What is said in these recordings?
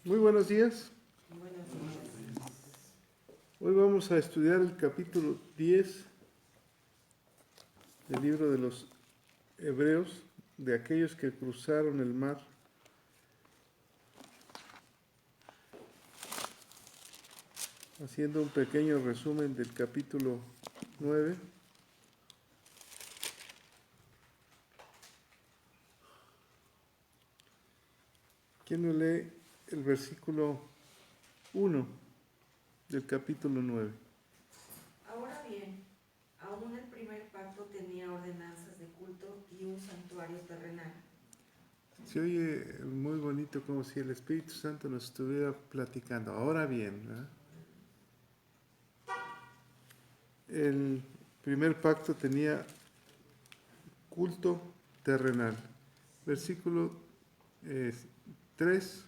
Muy buenos días. Buenos días. Hoy vamos a estudiar el capítulo 10 del libro de los Hebreos, de aquellos que cruzaron el mar. Haciendo un pequeño resumen del capítulo 9. ¿Quién me lee el versículo 1 del capítulo 9? Ahora bien, aún el primer pacto tenía ordenanzas de culto y un santuario terrenal. Se oye muy bonito, como si el Espíritu Santo nos estuviera platicando. Ahora bien, ¿verdad? El primer pacto tenía culto terrenal. Versículo 3.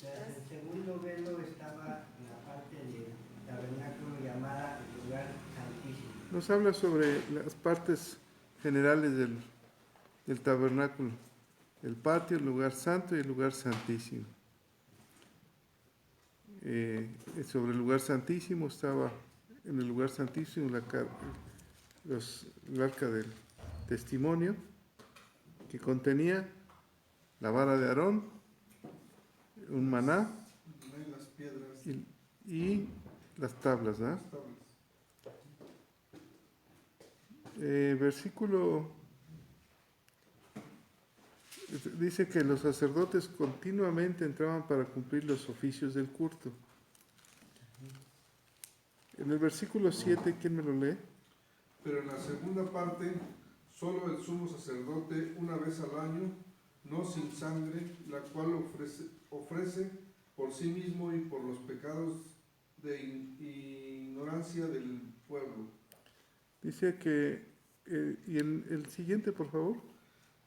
Tras el segundo velo estaba la parte del tabernáculo llamada el lugar santísimo. Nos habla sobre las partes generales del tabernáculo. El patio, el lugar santo y el lugar santísimo. Sobre el lugar santísimo estaba, en el lugar santísimo, el arca del testimonio, que contenía la vara de Aarón, un maná Las piedras, y las tablas, ¿no? las tablas. Versículo dice que los sacerdotes continuamente entraban para cumplir los oficios del culto. En el versículo 7, ¿quién me lo lee? Pero en la segunda parte, solo el sumo sacerdote una vez al año, no sin sangre, la cual ofrece por sí mismo y por los pecados de ignorancia del pueblo, Dice que, y el siguiente, por favor.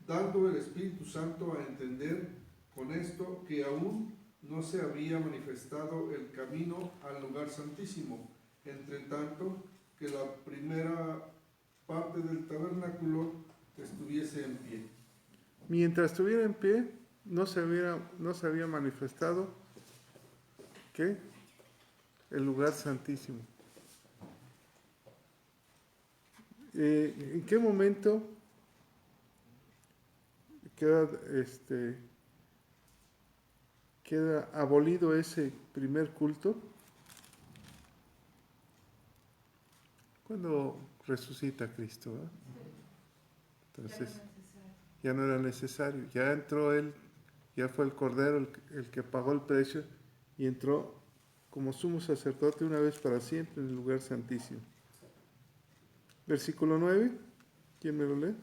dando el Espíritu Santo a entender con esto que aún no se había manifestado el camino al lugar santísimo, entre tanto que la primera parte del tabernáculo estuviese en pie. Mientras estuviera en pie, no se había manifestado, ¿qué? El lugar santísimo. ¿En qué momento queda abolido ese primer culto? Cuando resucita Cristo, ¿eh? Entonces ya no era necesario, ya entró Él, ya fue el Cordero el que pagó el precio y entró como sumo sacerdote una vez para siempre en el lugar santísimo. Versículo 9, ¿quién me lo lee?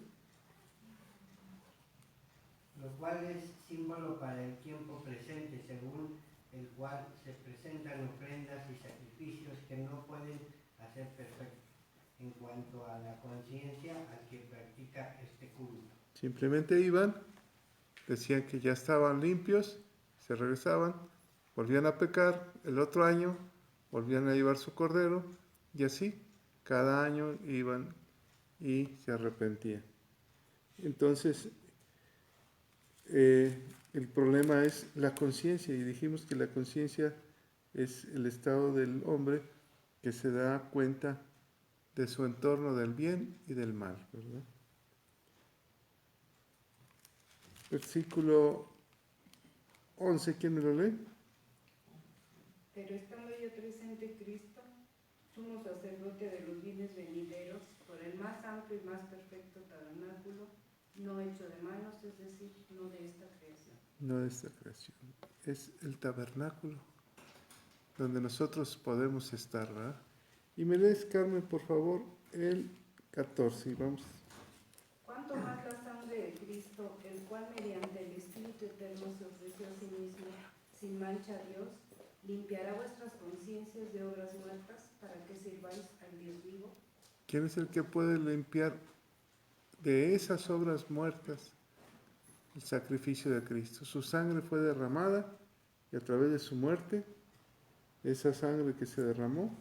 Lo cual es símbolo para el tiempo presente, según el cual se presentan ofrendas y sacrificios que no pueden hacer perfecto en cuanto a la conciencia al que practica este culto. Simplemente iban, decían que ya estaban limpios, se regresaban, volvían a pecar, el otro año volvían a llevar su cordero y así cada año iban y se arrepentían. Entonces, el problema es la conciencia, y dijimos que la conciencia es el estado del hombre que se da cuenta de su entorno, del bien y del mal, ¿verdad? Versículo 11, ¿quién me lo lee? Pero estando ya presente Cristo, sumo sacerdote de los bienes venideros, por el más amplio y más perfecto tabernáculo, no hecho de manos, es decir, no de esta creación. No de esta creación, es el tabernáculo donde nosotros podemos estar, ¿verdad? Y me lees, Carmen, por favor, el 14, y vamos. Cuanto más la sangre de Cristo, el cual mediante el Espíritu Eterno se ofreció a sí mismo, sin mancha a Dios, limpiará vuestras conciencias de obras muertas para que sirváis al Dios vivo. ¿Quién es el que puede limpiar de esas obras muertas? El sacrificio de Cristo. Su sangre fue derramada y a través de su muerte, esa sangre que se derramó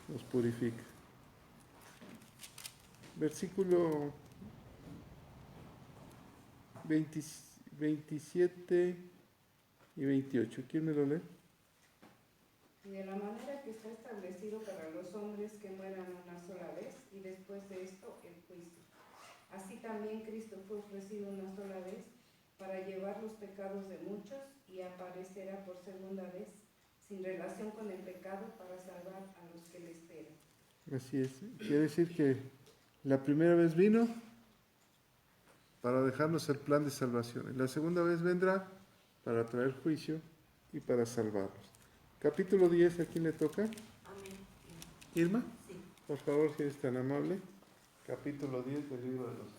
nos purifica. Versículo 27 y 28. ¿Quién me lo lee? Y de la manera que está establecido para los hombres que mueran una sola vez y después de esto el juicio. Así también Cristo fue ofrecido una sola vez para llevar los pecados de muchos y aparecerá por segunda vez sin relación con el pecado para salvar a los que le esperan. Así es. Quiere decir que la primera vez vino para dejarnos el plan de salvación. Y la segunda vez vendrá para traer juicio y para salvarnos. Capítulo 10, ¿a quién le toca? Amén. Irma, Sí. por favor, si eres tan amable. Capítulo 10 del libro de los Hebreos.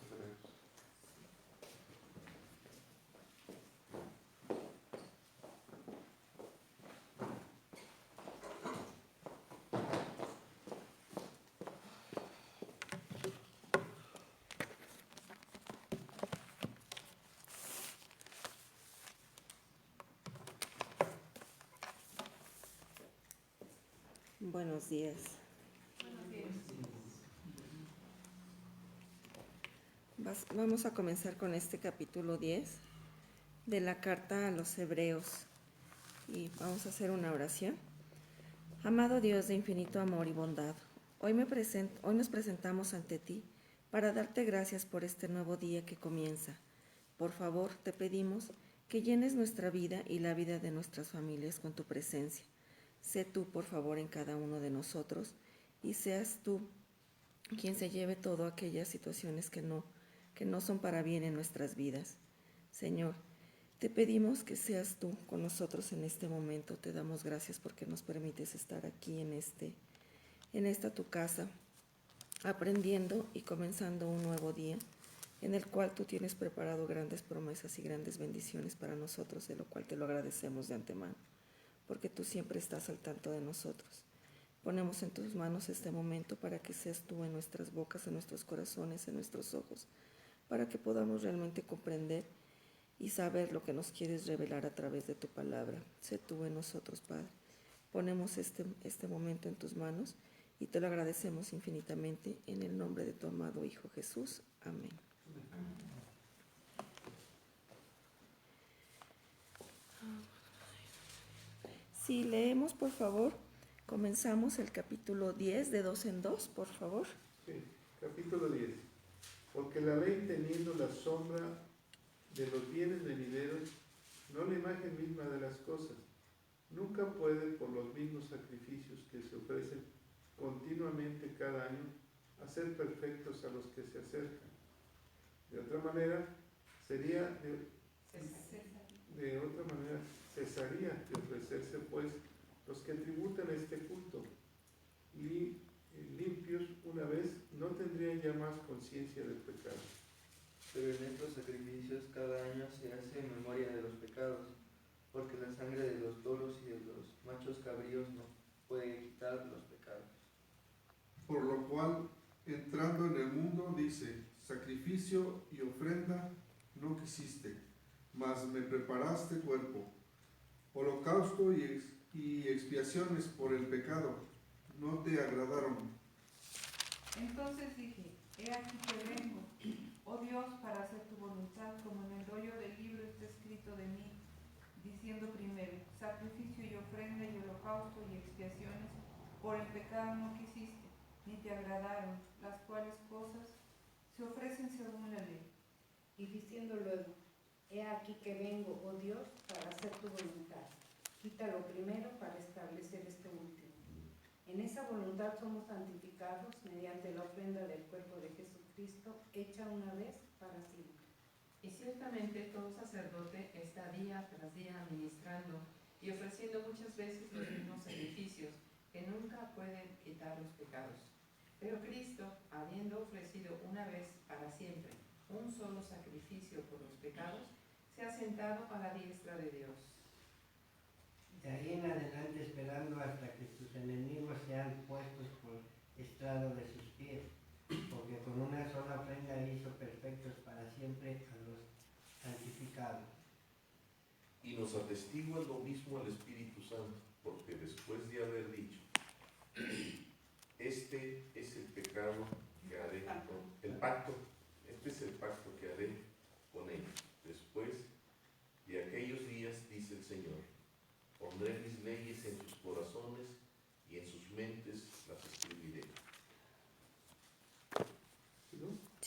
Buenos días. Vamos a comenzar con este capítulo 10 de la carta a los Hebreos y vamos a hacer una oración. Amado Dios de infinito amor y bondad, hoy nos presentamos ante ti para darte gracias por este nuevo día que comienza. Por favor, te pedimos que llenes nuestra vida y la vida de nuestras familias con tu presencia. Sé tú, por favor, en cada uno de nosotros y seas tú quien se lleve todas aquellas situaciones que no son para bien en nuestras vidas. Señor, te pedimos que seas tú con nosotros en este momento. Te damos gracias porque nos permites estar aquí en esta tu casa, aprendiendo y comenzando un nuevo día en el cual tú tienes preparado grandes promesas y grandes bendiciones para nosotros, de lo cual te lo agradecemos de antemano, porque tú siempre estás al tanto de nosotros. Ponemos en tus manos este momento para que seas tú en nuestras bocas, en nuestros corazones, en nuestros ojos, para que podamos realmente comprender y saber lo que nos quieres revelar a través de tu palabra. Sé tú en nosotros, Padre. Ponemos este momento en tus manos y te lo agradecemos infinitamente en el nombre de tu amado Hijo Jesús. Amén. Si leemos, por favor, comenzamos el capítulo 10 de 2 en 2, por favor. Sí, capítulo 10. Porque la ley, teniendo la sombra de los bienes venideros, no la imagen misma de las cosas, nunca puede, por los mismos sacrificios que se ofrecen continuamente cada año, hacer perfectos a los que se acercan. De otra manera, cesaría de ofrecerse, pues, los que tributan este culto, y limpios una vez, no tendrían ya más conciencia del pecado. Pero en estos sacrificios cada año se hace memoria de los pecados, porque la sangre de los toros y de los machos cabríos no puede quitar los pecados. Por lo cual, entrando en el mundo, dice, sacrificio y ofrenda no quisiste, mas me preparaste cuerpo. Holocausto y expiaciones por el pecado no te agradaron. Entonces dije, he aquí que vengo, oh Dios, para hacer tu voluntad, como en el rollo del libro está escrito de mí, diciendo primero, sacrificio y ofrenda y holocausto y expiaciones por el pecado no quisiste, ni te agradaron, las cuales cosas se ofrecen según la ley. Y diciendo luego, he aquí que vengo, oh Dios, para hacer tu voluntad. Quítalo primero para establecer este último. En esa voluntad somos santificados mediante la ofrenda del cuerpo de Jesucristo, hecha una vez para siempre. Y ciertamente todo sacerdote está día tras día ministrando y ofreciendo muchas veces los mismos sacrificios que nunca pueden quitar los pecados. Pero Cristo, habiendo ofrecido una vez para siempre un solo sacrificio por los pecados, se ha sentado a la diestra de Dios. De ahí en adelante esperando hasta que sus enemigos sean puestos por estrado de sus pies, porque con una sola ofrenda hizo perfectos para siempre a los santificados. Y nos atestigua lo mismo el Espíritu Santo, porque después de haber dicho, este es el pecado que haré, este es el pacto que haré con ellos. Después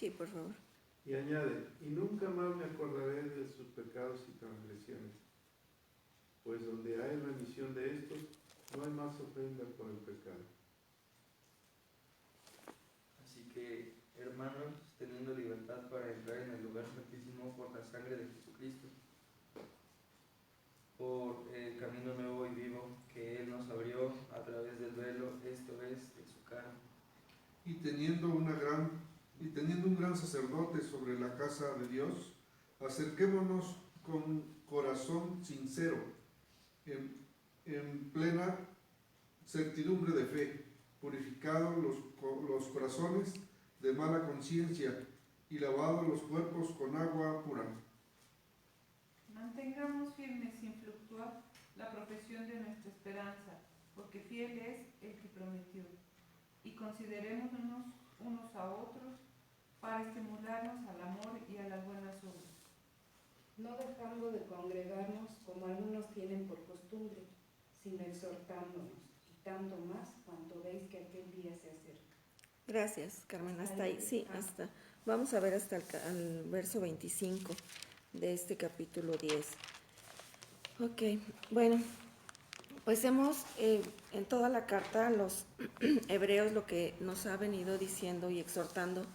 Sí, por favor. Y añade, y nunca más me acordaré de sus pecados y transgresiones, pues donde hay remisión de estos, no hay más ofrenda por el pecado. Así que, hermanos, teniendo libertad para entrar en el lugar santísimo por la sangre de Jesucristo, por el camino nuevo y vivo que Él nos abrió a través del velo, esto es, de su carne. Y teniendo un gran sacerdote sobre la casa de Dios, acerquémonos con corazón sincero, en plena certidumbre de fe, purificados los corazones de mala conciencia y lavados los cuerpos con agua pura. Mantengamos firme sin fluctuar la profesión de nuestra esperanza, porque fiel es el que prometió. Y considerémonos unos a otros para estimularnos al amor y a las buenas obras. No dejando de congregarnos como algunos tienen por costumbre, sino exhortándonos, y tanto más cuanto veis que aquel día se acerca. Gracias, Carmen. Hasta ahí, sí, hasta. Vamos a ver hasta el verso 25 de este capítulo 10. Ok, bueno, pues hemos, en toda la carta, los hebreos lo que nos ha venido diciendo y exhortando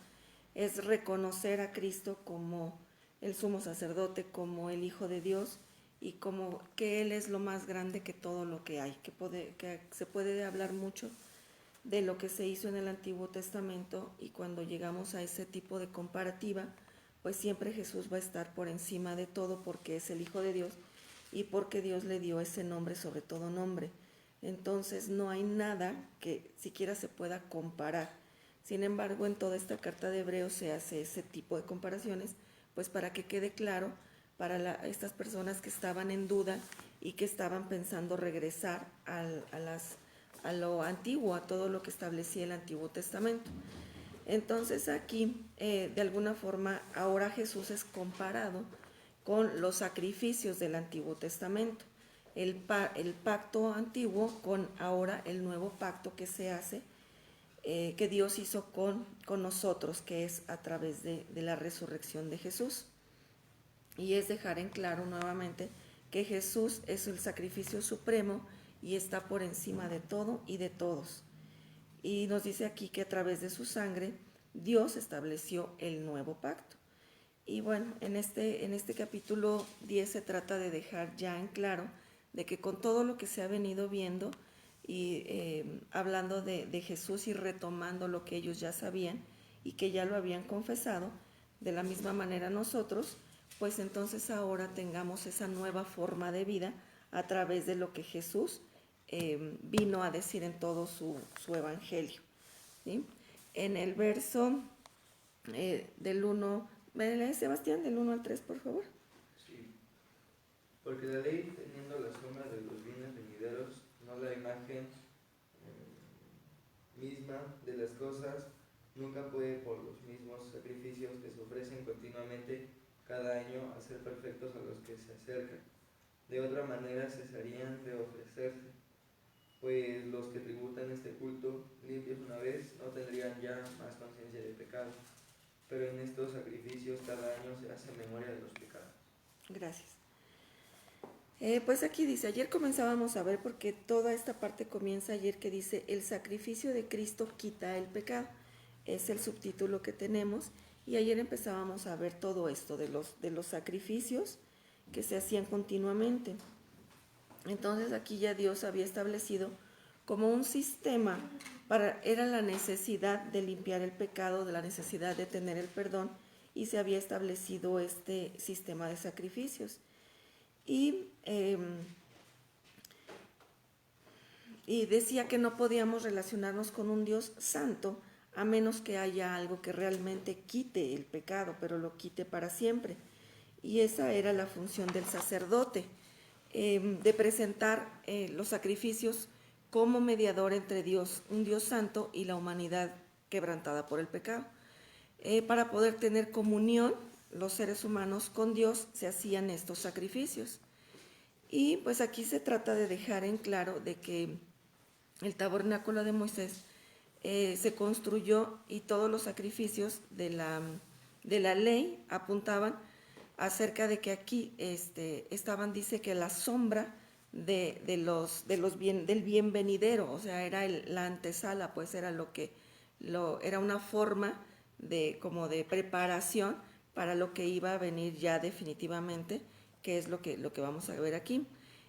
es reconocer a Cristo como el sumo sacerdote, como el Hijo de Dios, y como que Él es lo más grande que todo lo que hay, que se puede hablar mucho de lo que se hizo en el Antiguo Testamento, y cuando llegamos a ese tipo de comparativa, pues siempre Jesús va a estar por encima de todo porque es el Hijo de Dios y porque Dios le dio ese nombre sobre todo nombre. Entonces no hay nada que siquiera se pueda comparar. Sin embargo, en toda esta carta de Hebreos se hace ese tipo de comparaciones, pues para que quede claro para estas personas que estaban en duda y que estaban pensando regresar a lo antiguo, a todo lo que establecía el Antiguo Testamento. Entonces aquí, de alguna forma, ahora Jesús es comparado con los sacrificios del Antiguo Testamento, el pacto antiguo con ahora el nuevo pacto que se hace, que Dios hizo con nosotros, que es a través de la resurrección de Jesús. Y es dejar en claro nuevamente que Jesús es el sacrificio supremo y está por encima de todo y de todos. Y nos dice aquí que a través de su sangre Dios estableció el nuevo pacto. Y bueno, en este capítulo 10 se trata de dejar ya en claro de que con todo lo que se ha venido viendo y hablando de Jesús y retomando lo que ellos ya sabían y que ya lo habían confesado, de la misma manera nosotros, pues entonces ahora tengamos esa nueva forma de vida a través de lo que Jesús vino a decir en todo su evangelio, ¿sí? En el verso del 1, Sebastián, del 1 al 3, por favor. Sí, porque la ley, teniendo la sombra de los bienes venideros, no la imagen misma de las cosas, nunca puede por los mismos sacrificios que se ofrecen continuamente cada año hacer perfectos a los que se acercan. De otra manera cesarían de ofrecerse, pues los que tributan este culto, limpios una vez, no tendrían ya más conciencia de pecado. Pero en estos sacrificios cada año se hace memoria de los pecados. Gracias. Pues aquí dice, ayer comenzábamos a ver, porque toda esta parte comienza ayer, que dice, el sacrificio de Cristo quita el pecado. Es el subtítulo que tenemos, y ayer empezábamos a ver todo esto de los sacrificios que se hacían continuamente. Entonces aquí ya Dios había establecido como un sistema, era la necesidad de limpiar el pecado, de la necesidad de tener el perdón, y se había establecido este sistema de sacrificios. Y decía que no podíamos relacionarnos con un Dios santo a menos que haya algo que realmente quite el pecado, pero lo quite para siempre. Y esa era la función del sacerdote, de presentar los sacrificios como mediador entre Dios, un Dios santo, y la humanidad quebrantada por el pecado. Para poder tener comunión los seres humanos con Dios se hacían estos sacrificios. Y pues aquí se trata de dejar en claro de que el tabernáculo de Moisés se construyó y todos los sacrificios de la ley apuntaban acerca de que aquí estaban, dice que la sombra del bien venidero, o sea, era la antesala, pues era era una forma como de preparación para lo que iba a venir ya definitivamente, que es lo que vamos a ver aquí.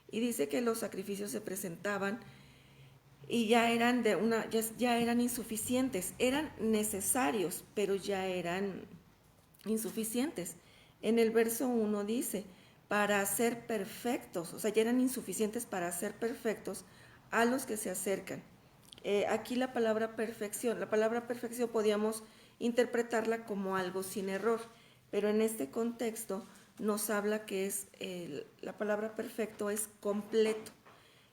Y dice que los sacrificios se presentaban y ya eran ya eran insuficientes, eran necesarios, pero ya eran insuficientes. En el verso 1 dice, para ser perfectos, o sea, ya eran insuficientes para ser perfectos a los que se acercan. Aquí la palabra perfección podíamos interpretarla como algo sin error, pero en este contexto nos habla que la palabra perfecto es completo,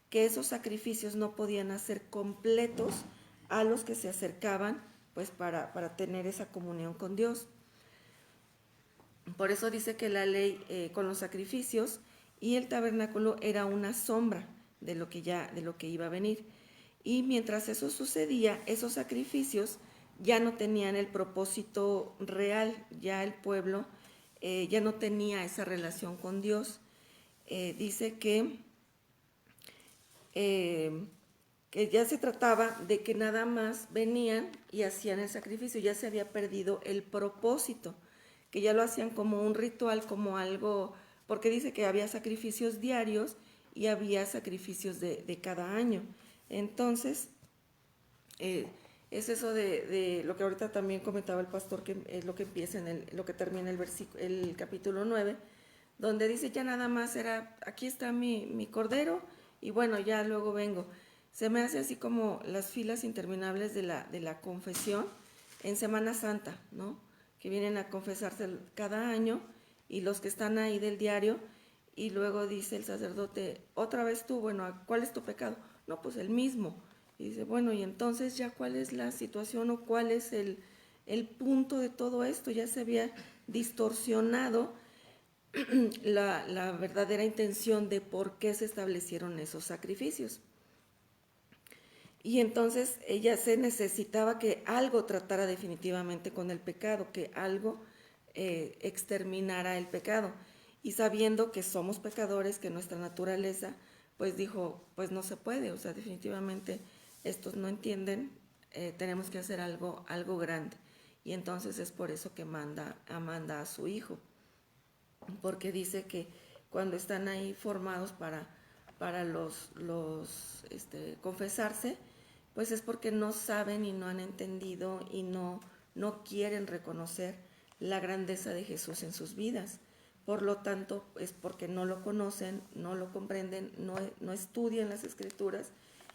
que esos sacrificios no podían hacer completos a los que se acercaban, pues para tener esa comunión con Dios. Por eso dice que la ley con los sacrificios y el tabernáculo era una sombra de lo que iba a venir. Y mientras eso sucedía, esos sacrificios ya no tenían el propósito real, ya el pueblo ya no tenía esa relación con Dios. Dice que ya se trataba de que nada más venían y hacían el sacrificio, ya se había perdido el propósito, que ya lo hacían como un ritual, como algo, porque dice que había sacrificios diarios y había sacrificios de cada año. Entonces, es eso de lo que ahorita también comentaba el pastor, que es lo que empieza lo que termina el capítulo 9, donde dice ya nada más era, aquí está mi cordero y bueno, ya luego vengo. Se me hace así como las filas interminables de la confesión en Semana Santa, ¿no? Que vienen a confesarse cada año y los que están ahí del diario, y luego dice el sacerdote, otra vez tú, bueno, ¿cuál es tu pecado? No, pues el mismo. Y dice, bueno, y entonces ya cuál es la situación o cuál es el punto de todo esto. Ya se había distorsionado la verdadera intención de por qué se establecieron esos sacrificios. Y entonces ella se necesitaba que algo tratara definitivamente con el pecado, que algo exterminara el pecado. Y sabiendo que somos pecadores, que nuestra naturaleza, pues dijo, pues no se puede, o sea, definitivamente estos no entienden, tenemos que hacer algo grande. Y entonces es por eso que manda a su hijo, porque dice que cuando están ahí formados para los confesarse, pues es porque no saben y no han entendido y no quieren reconocer la grandeza de Jesús en sus vidas. Por lo tanto, es porque no lo conocen, no lo comprenden, no estudian las Escrituras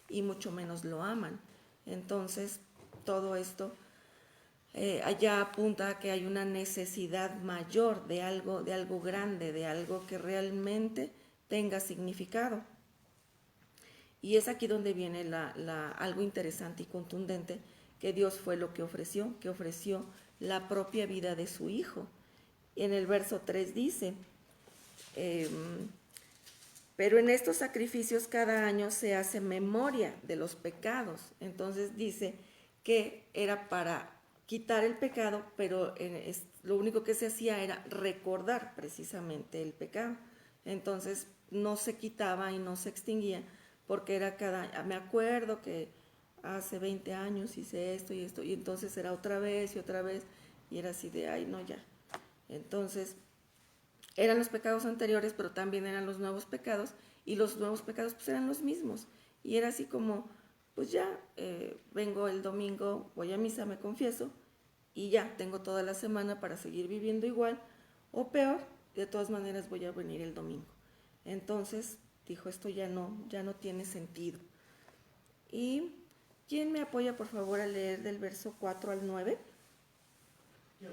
y mucho menos lo aman. Entonces, todo esto allá apunta a que hay una necesidad mayor de algo grande, de algo que realmente tenga significado. Y es aquí donde viene algo interesante y contundente, que Dios fue lo que ofreció la propia vida de su Hijo. En el verso 3 dice, pero en estos sacrificios cada año se hace memoria de los pecados. Entonces dice que era para quitar el pecado, pero lo único que se hacía era recordar precisamente el pecado. Entonces no se quitaba y no se extinguía, porque era me acuerdo que hace 20 años hice esto, y entonces era otra vez, y era así de, ay, no, ya. Entonces, eran los pecados anteriores, pero también eran los nuevos pecados, y los nuevos pecados pues eran los mismos. Y era así como, pues ya, vengo el domingo, voy a misa, me confieso, y ya, tengo toda la semana para seguir viviendo igual, o peor, de todas maneras voy a venir el domingo. Entonces, dijo, esto ya no tiene sentido. ¿Y quién me apoya, por favor, a leer del verso 4 al 9? Yo.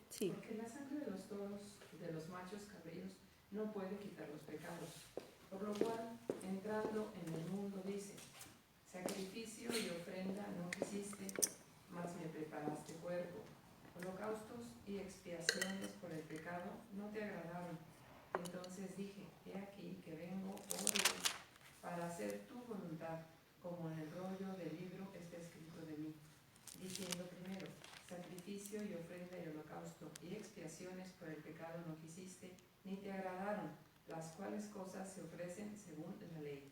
Sí. Porque la sangre de los toros, de los machos cabríos, no puede quitar los pecados. Por lo cual, entrando en el mundo, dice, sacrificio y ofrenda no quisiste, mas me preparaste cuerpo. Holocaustos y expiaciones por el pecado no te agradaron. Entonces dije, he aquí que vengo, oh Dios, para hacer tu voluntad, como en el rollo del libro está escrito de mí. diciendo primero, sacrificio y ofrenda y holocausto y expiaciones por el pecado no quisiste, ni te agradaron, las cuales cosas se ofrecen según la ley.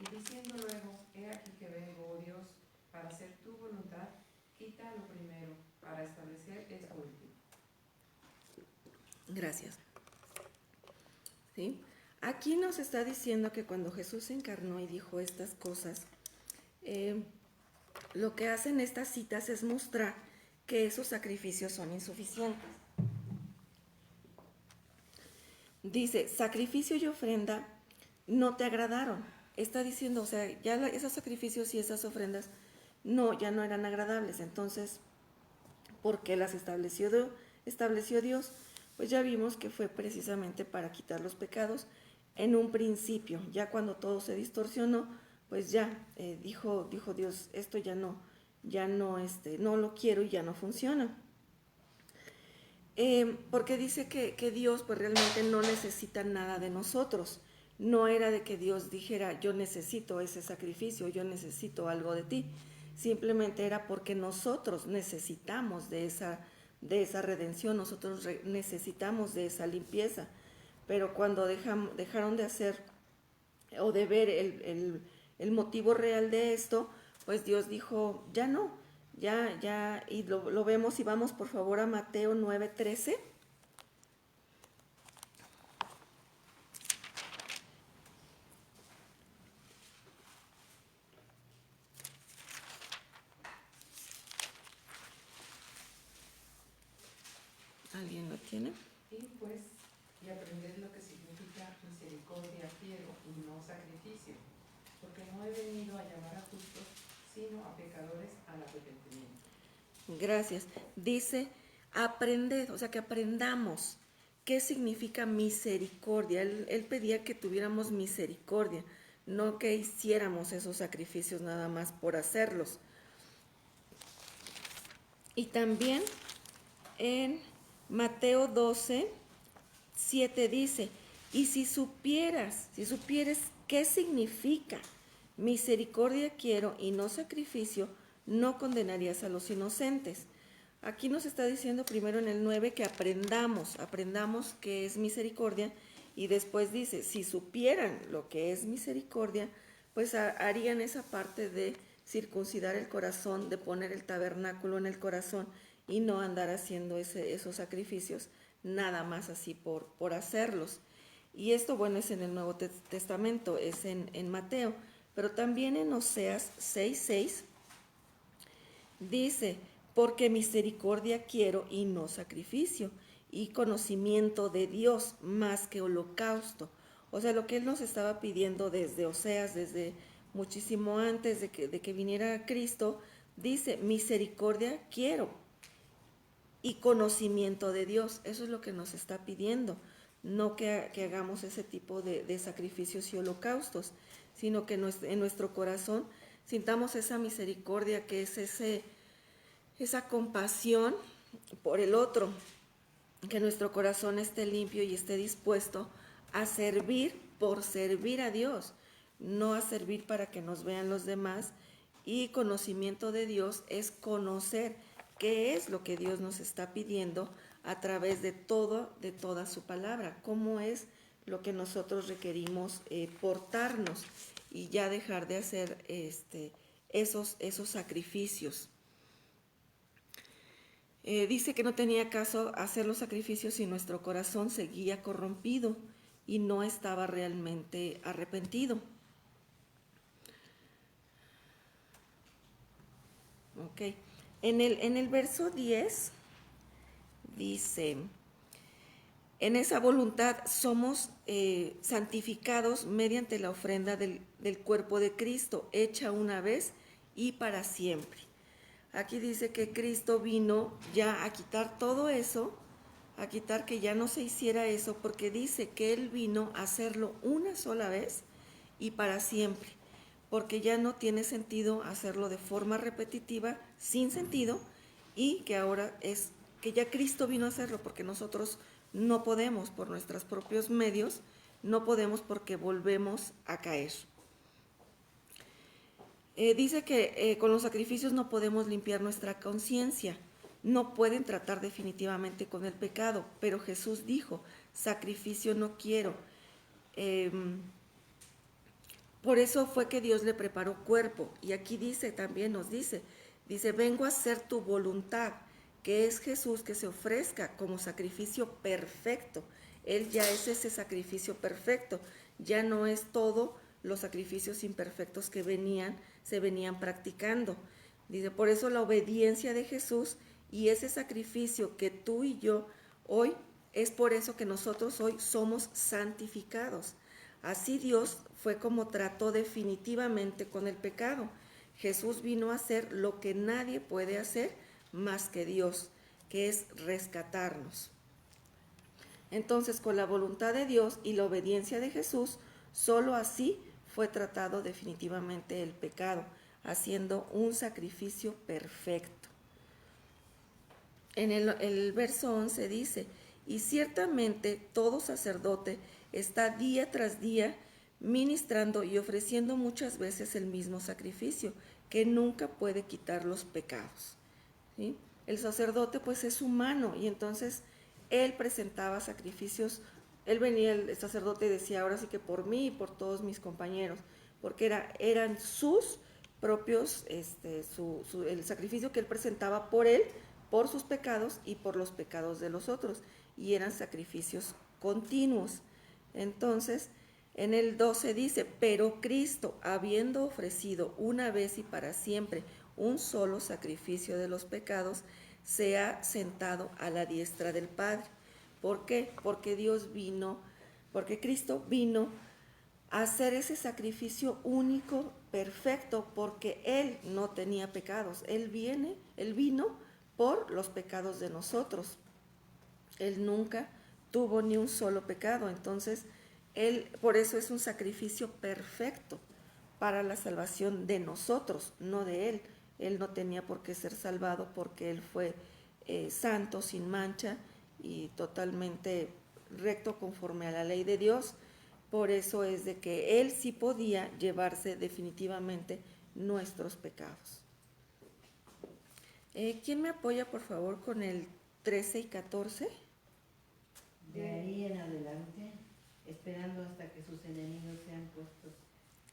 Y diciendo luego, he aquí que vengo, oh Dios, para hacer tu voluntad, quita lo primero, para establecer esto último. Gracias. ¿Sí? Aquí nos está diciendo que cuando Jesús se encarnó y dijo estas cosas, lo que hacen estas citas es mostrar que esos sacrificios son insuficientes. Dice, sacrificio y ofrenda no te agradaron. Está diciendo, o sea, ya esos sacrificios y esas ofrendas ya no eran agradables. Entonces, ¿por qué las estableció Dios? Pues ya vimos que fue precisamente para quitar los pecados en un principio. Ya cuando todo se distorsionó, pues ya dijo Dios, esto ya no lo quiero y ya no funciona. Porque dice que Dios pues realmente no necesita nada de nosotros. No era de que Dios dijera, yo necesito ese sacrificio, yo necesito algo de ti. Simplemente era porque nosotros necesitamos de esa redención, nosotros necesitamos de esa limpieza. Pero cuando dejaron de hacer o de ver el motivo real de esto, pues Dios dijo, ya no, ya, y lo vemos y vamos por favor a Mateo 9:13. ¿Alguien lo tiene? Y pues, y aprended lo que significa misericordia quiero y no sacrificio, porque no he venido a llamar a justos, sino a pecadores al arrepentimiento. Gracias. Dice, aprended, o sea, que aprendamos qué significa misericordia. Él pedía que tuviéramos misericordia, no que hiciéramos esos sacrificios nada más por hacerlos. Y también en Mateo 12:7 dice, y si supieres qué significa misericordia quiero y no sacrificio, no condenarías a los inocentes. Aquí nos está diciendo primero en el 9 que aprendamos qué es misericordia, y después dice, si supieran lo que es misericordia, pues harían esa parte de circuncidar el corazón, de poner el tabernáculo en el corazón y no andar haciendo esos sacrificios nada más así por hacerlos. Y esto, bueno, es en el Nuevo Testamento, es en Mateo, pero también en Oseas 6:6 dice, porque misericordia quiero y no sacrificio, y conocimiento de Dios más que holocausto. O sea, lo que Él nos estaba pidiendo desde Oseas, desde muchísimo antes de que viniera Cristo, dice, misericordia quiero y conocimiento de Dios. Eso es lo que nos está pidiendo. No que hagamos ese tipo de sacrificios y holocaustos, sino que en nuestro corazón sintamos esa misericordia, que es esa compasión por el otro, que nuestro corazón esté limpio y esté dispuesto a servir por servir a Dios, no a servir para que nos vean los demás. Y conocimiento de Dios es conocer qué es lo que Dios nos está pidiendo a través de toda su palabra, cómo es lo que nosotros requerimos portarnos, y ya dejar de hacer esos sacrificios. Dice que no tenía caso hacer los sacrificios si nuestro corazón seguía corrompido y no estaba realmente arrepentido. Ok. En el verso 10 dice, en esa voluntad somos santificados mediante la ofrenda del cuerpo de Cristo, hecha una vez y para siempre. Aquí dice que Cristo vino ya a quitar todo eso, a quitar que ya no se hiciera eso, porque dice que Él vino a hacerlo una sola vez y para siempre, porque ya no tiene sentido hacerlo de forma repetitiva, sin sentido, y que ahora es que ya Cristo vino a hacerlo, porque nosotros no podemos por nuestros propios medios, no podemos porque volvemos a caer. Dice que con los sacrificios no podemos limpiar nuestra conciencia, no pueden tratar definitivamente con el pecado, pero Jesús dijo, sacrificio no quiero. Por eso fue que Dios le preparó cuerpo, y aquí dice, también nos dice, vengo a hacer tu voluntad, que es Jesús que se ofrezca como sacrificio perfecto. Él ya es ese sacrificio perfecto, ya no es todo los sacrificios imperfectos que se venían practicando. Dice, por eso la obediencia de Jesús y ese sacrificio que tú y yo hoy, es por eso que nosotros hoy somos santificados. Así Dios fue como trató definitivamente con el pecado. Jesús vino a hacer lo que nadie puede hacer más que Dios, que es rescatarnos. Entonces, con la voluntad de Dios y la obediencia de Jesús, solo así fue tratado definitivamente el pecado, haciendo un sacrificio perfecto. En el verso 11 dice, y ciertamente todo sacerdote está día tras día ministrando y ofreciendo muchas veces el mismo sacrificio, que nunca puede quitar los pecados. ¿Sí? El sacerdote pues es humano, y entonces él presentaba sacrificios. Él venía, el sacerdote decía, ahora sí que por mí y por todos mis compañeros, porque eran sus propios, el sacrificio que él presentaba por él, por sus pecados y por los pecados de los otros, y eran sacrificios continuos. Entonces, en el 12 dice, pero Cristo, habiendo ofrecido una vez y para siempre un solo sacrificio de los pecados, se ha sentado a la diestra del Padre. ¿Por qué? Porque Cristo vino a hacer ese sacrificio único, perfecto, porque Él no tenía pecados. Él vino por los pecados de nosotros. Él nunca tuvo ni un solo pecado. Entonces, por eso es un sacrificio perfecto para la salvación de nosotros, no de Él. Él no tenía por qué ser salvado porque Él fue santo, sin mancha y totalmente recto conforme a la ley de Dios. Por eso es de que Él sí podía llevarse definitivamente nuestros pecados. ¿Quién me apoya, por favor, con el 13 y 14? De ahí en adelante, esperando hasta que sus enemigos sean puestos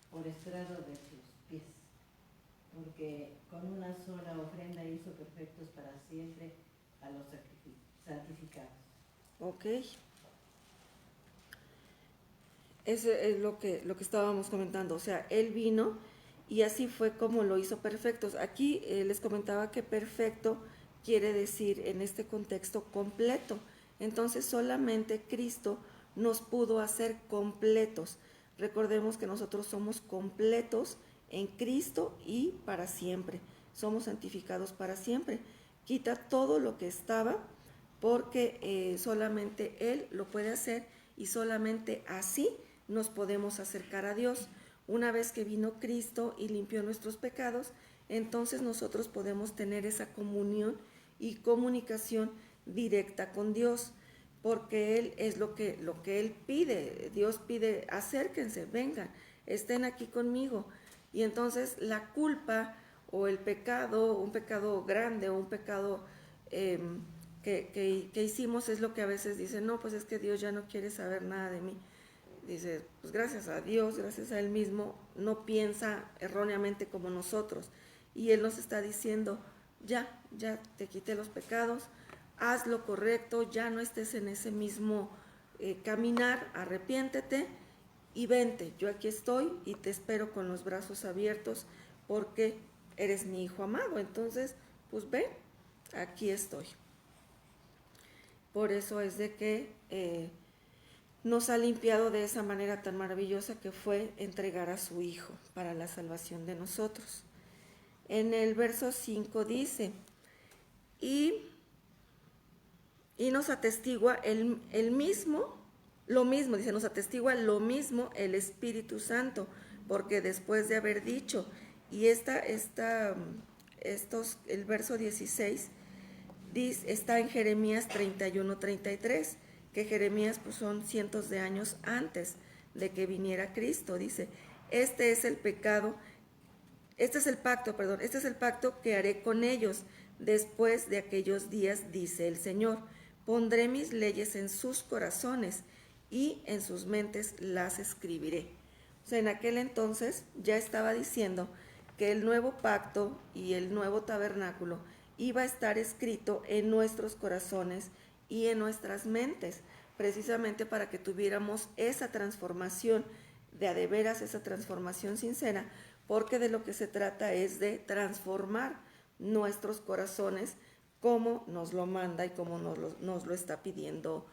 por estrado de sus pies, porque con una sola ofrenda hizo perfectos para siempre a los santificados. Ok. Eso es lo que estábamos comentando, o sea, Él vino y así fue como lo hizo perfectos. Aquí les comentaba que perfecto quiere decir en este contexto completo. Entonces solamente Cristo nos pudo hacer completos. Recordemos que nosotros somos completos en Cristo y para siempre. Somos santificados para siempre. Quita todo lo que estaba porque solamente Él lo puede hacer y solamente así nos podemos acercar a Dios. Una vez que vino Cristo y limpió nuestros pecados, entonces nosotros podemos tener esa comunión y comunicación directa con Dios, porque Él es lo que Él pide. Dios pide, acérquense, vengan, estén aquí conmigo. Y entonces la culpa o el pecado, un pecado grande o un pecado que hicimos es lo que a veces dicen, no, pues es que Dios ya no quiere saber nada de mí. Dice, pues gracias a Dios, gracias a Él mismo, no piensa erróneamente como nosotros. Y Él nos está diciendo, ya te quité los pecados, haz lo correcto, ya no estés en ese mismo caminar, arrepiéntete y vente. Yo aquí estoy y te espero con los brazos abiertos porque eres mi hijo amado. Entonces, pues ven, aquí estoy. Por eso es de que nos ha limpiado de esa manera tan maravillosa que fue entregar a su Hijo para la salvación de nosotros. En el verso 5 dice, y nos atestigua nos atestigua lo mismo el Espíritu Santo, porque después de haber dicho, y el verso 16 está en Jeremías 31-33, que Jeremías pues son cientos de años antes de que viniera Cristo. Dice, este es el pecado este es el pacto que haré con ellos después de aquellos días, dice el Señor. Pondré mis leyes en sus corazones y en sus mentes las escribiré. O sea, en aquel entonces ya estaba diciendo que el nuevo pacto y el nuevo tabernáculo iba a estar escrito en nuestros corazones y en nuestras mentes, precisamente para que tuviéramos esa transformación de a de veras, esa transformación sincera, porque de lo que se trata es de transformar nuestros corazones como nos lo manda y como nos lo está pidiendo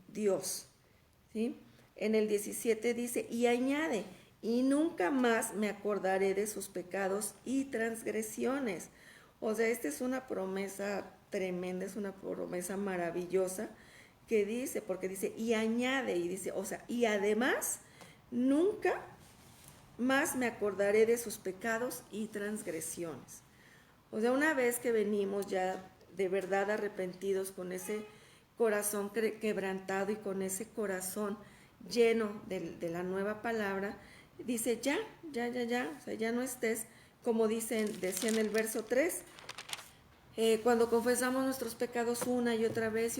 Dios, ¿sí? En el 17 dice, y añade, y nunca más me acordaré de sus pecados y transgresiones. O sea, esta es una promesa tremenda, es una promesa maravillosa que dice, porque dice, y añade, y dice, o sea, y además, nunca más me acordaré de sus pecados y transgresiones. O sea, una vez que venimos ya de verdad arrepentidos, con ese corazón quebrantado y con ese corazón lleno de la nueva palabra, dice ya, o sea, ya no estés, como decía en el verso 3, cuando confesamos nuestros pecados una y otra vez,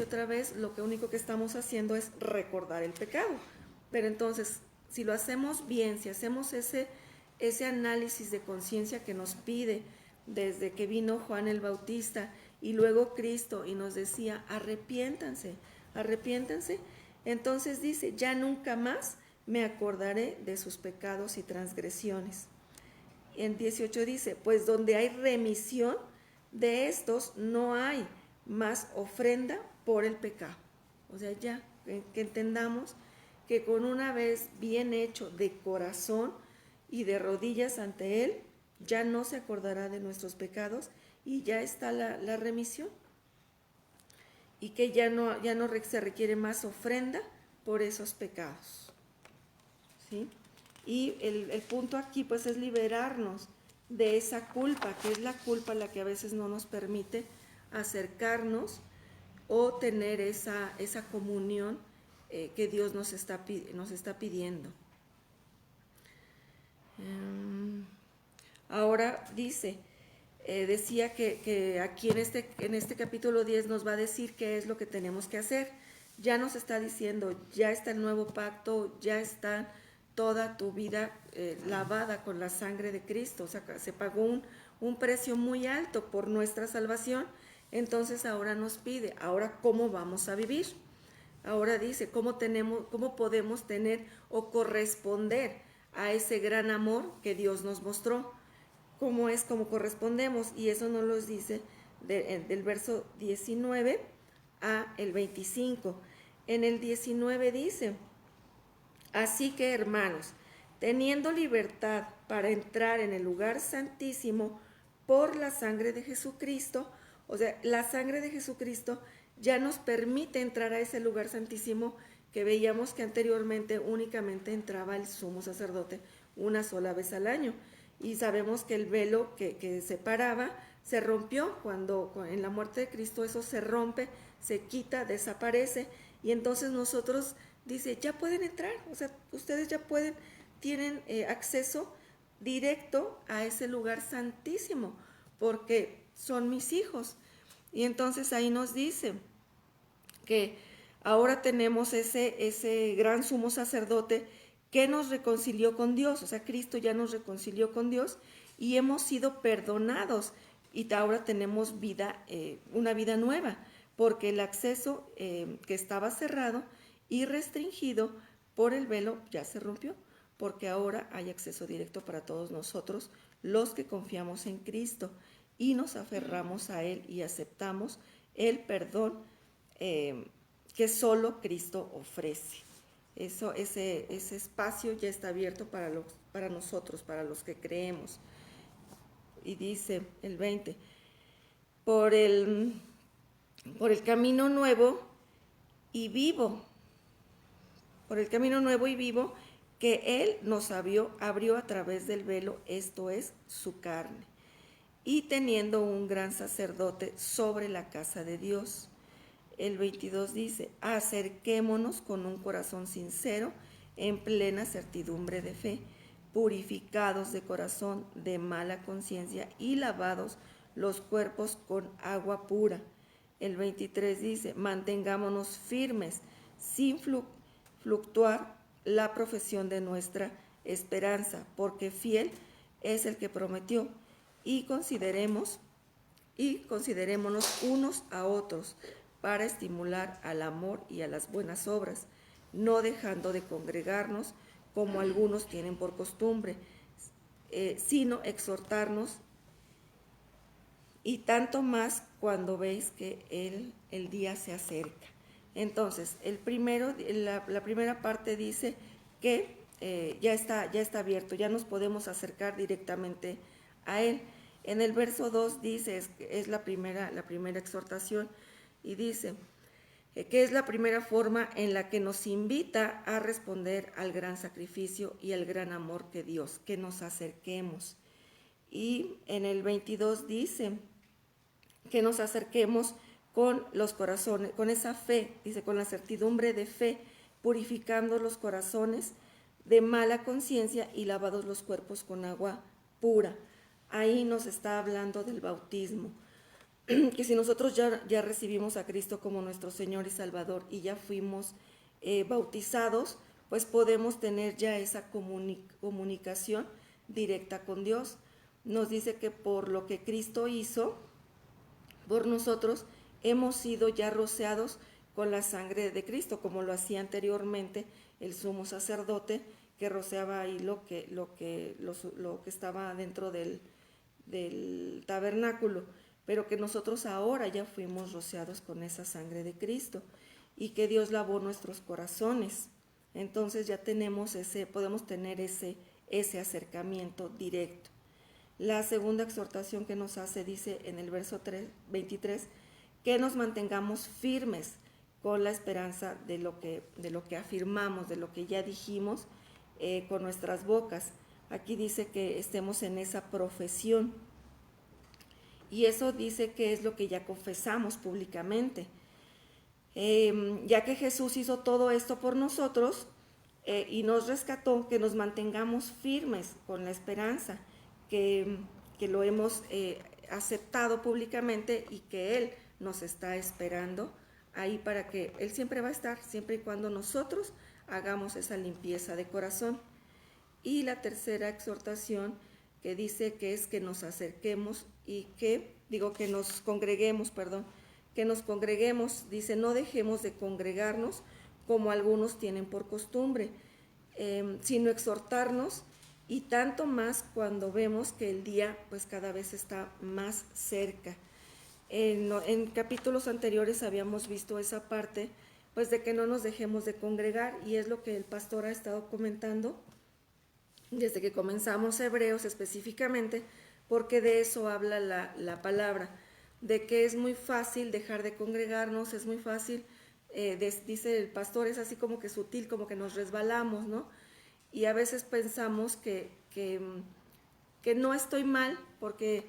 lo que único que estamos haciendo es recordar el pecado. Pero entonces, si lo hacemos bien, si hacemos ese análisis de conciencia que nos pide desde que vino Juan el Bautista y luego Cristo y nos decía, arrepiéntanse, entonces dice, ya nunca más me acordaré de sus pecados y transgresiones. En 18 dice, pues donde hay remisión de estos, no hay más ofrenda por el pecado. O sea, ya que entendamos que con una vez bien hecho de corazón y de rodillas ante Él, ya no se acordará de nuestros pecados y ya está la remisión. Y que ya no se requiere más ofrenda por esos pecados, ¿sí? Y el punto aquí pues es liberarnos de esa culpa, que es la culpa la que a veces no nos permite acercarnos o tener esa comunión que Dios nos está pidiendo. Ahora dice, decía que aquí en este capítulo 10 nos va a decir qué es lo que tenemos que hacer. Ya nos está diciendo, ya está el nuevo pacto, ya está toda tu vida lavada con la sangre de Cristo. O sea, se pagó un precio muy alto por nuestra salvación. Entonces ahora nos pide, ahora cómo vamos a vivir. Ahora dice, cómo podemos tener o corresponder a ese gran amor que Dios nos mostró. ¿Cómo correspondemos? Y eso nos lo dice del verso 19 a el 25. En el 19 dice, así que hermanos, teniendo libertad para entrar en el lugar santísimo por la sangre de Jesucristo, o sea, la sangre de Jesucristo ya nos permite entrar a ese lugar santísimo que veíamos que anteriormente únicamente entraba el sumo sacerdote una sola vez al año. Y sabemos que el velo que separaba se rompió cuando en la muerte de Cristo, eso se rompe, se quita, desaparece, y entonces nosotros, dice, ya pueden entrar, o sea, ustedes ya tienen acceso directo a ese lugar santísimo, porque son mis hijos. Y entonces ahí nos dice que ahora tenemos ese gran sumo sacerdote que nos reconcilió con Dios. O sea, Cristo ya nos reconcilió con Dios y hemos sido perdonados, y ahora tenemos vida, una vida nueva, porque el acceso que estaba cerrado y restringido por el velo ya se rompió, porque ahora hay acceso directo para todos nosotros, los que confiamos en Cristo y nos aferramos a Él y aceptamos el perdón que solo Cristo ofrece. Ese espacio ya está abierto para nosotros, para los que creemos. Y dice el 20, por el camino nuevo y vivo, que Él nos abrió a través del velo, esto es, su carne, y teniendo un gran sacerdote sobre la casa de Dios. El 22 dice, acerquémonos con un corazón sincero, en plena certidumbre de fe, purificados de corazón, de mala conciencia y lavados los cuerpos con agua pura. El 23 dice, mantengámonos firmes sin fluctuar la profesión de nuestra esperanza, porque fiel es el que prometió, y considerémonos unos a otros para estimular al amor y a las buenas obras, no dejando de congregarnos como algunos tienen por costumbre, sino exhortarnos, y tanto más cuando veis que el día se acerca. Entonces, la primera parte dice que ya está abierto, ya nos podemos acercar directamente a Él. En el verso 2 dice, es la primera exhortación, y dice que es la primera forma en la que nos invita a responder al gran sacrificio y al gran amor que Dios, que nos acerquemos. Y en el 22 dice que nos acerquemos con los corazones, con esa fe, dice, con la certidumbre de fe, purificando los corazones de mala conciencia y lavados los cuerpos con agua pura. Ahí nos está hablando del bautismo, que si nosotros ya recibimos a Cristo como nuestro Señor y Salvador y ya fuimos bautizados, pues podemos tener ya esa comunicación directa con Dios. Nos dice que por lo que Cristo hizo por nosotros, hemos sido ya rociados con la sangre de Cristo, como lo hacía anteriormente el sumo sacerdote, que rociaba ahí lo que estaba dentro del tabernáculo, pero que nosotros ahora ya fuimos rociados con esa sangre de Cristo y que Dios lavó nuestros corazones. Entonces ya podemos tener ese acercamiento directo. La segunda exhortación que nos hace dice en el verso 23 que nos mantengamos firmes con la esperanza de lo que afirmamos, de lo que ya dijimos con nuestras bocas. Aquí dice que estemos en esa profesión, y eso dice que es lo que ya confesamos públicamente. Ya que Jesús hizo todo esto por nosotros y nos rescató, que nos mantengamos firmes con la esperanza, que lo hemos aceptado públicamente y que Él nos está esperando ahí para que Él siempre va a estar, siempre y cuando nosotros hagamos esa limpieza de corazón. Y la tercera exhortación que dice que es que nos acerquemos y que nos congreguemos, dice, no dejemos de congregarnos como algunos tienen por costumbre, sino exhortarnos, y tanto más cuando vemos que el día pues cada vez está más cerca. En capítulos anteriores habíamos visto esa parte pues de que no nos dejemos de congregar, y es lo que el pastor ha estado comentando desde que comenzamos Hebreos específicamente, porque de eso habla la palabra, de que es muy fácil dejar de congregarnos, es muy fácil, dice el pastor, es así como que sutil, como que nos resbalamos, ¿no? Y a veces pensamos que no estoy mal, porque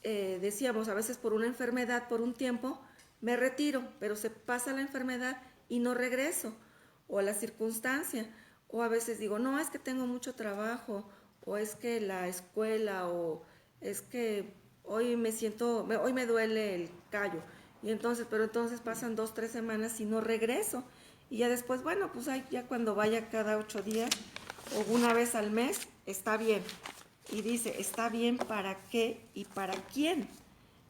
decíamos, a veces por una enfermedad, por un tiempo, me retiro, pero se pasa la enfermedad y no regreso, o la circunstancia, o a veces digo, no, es que tengo mucho trabajo, o es que la escuela, o es que hoy me duele el callo, pero entonces pasan 2-3 semanas y no regreso, y ya después, bueno, pues ya cuando vaya cada 8 días, o una vez al mes, está bien. Y dice, ¿está bien para qué y para quién?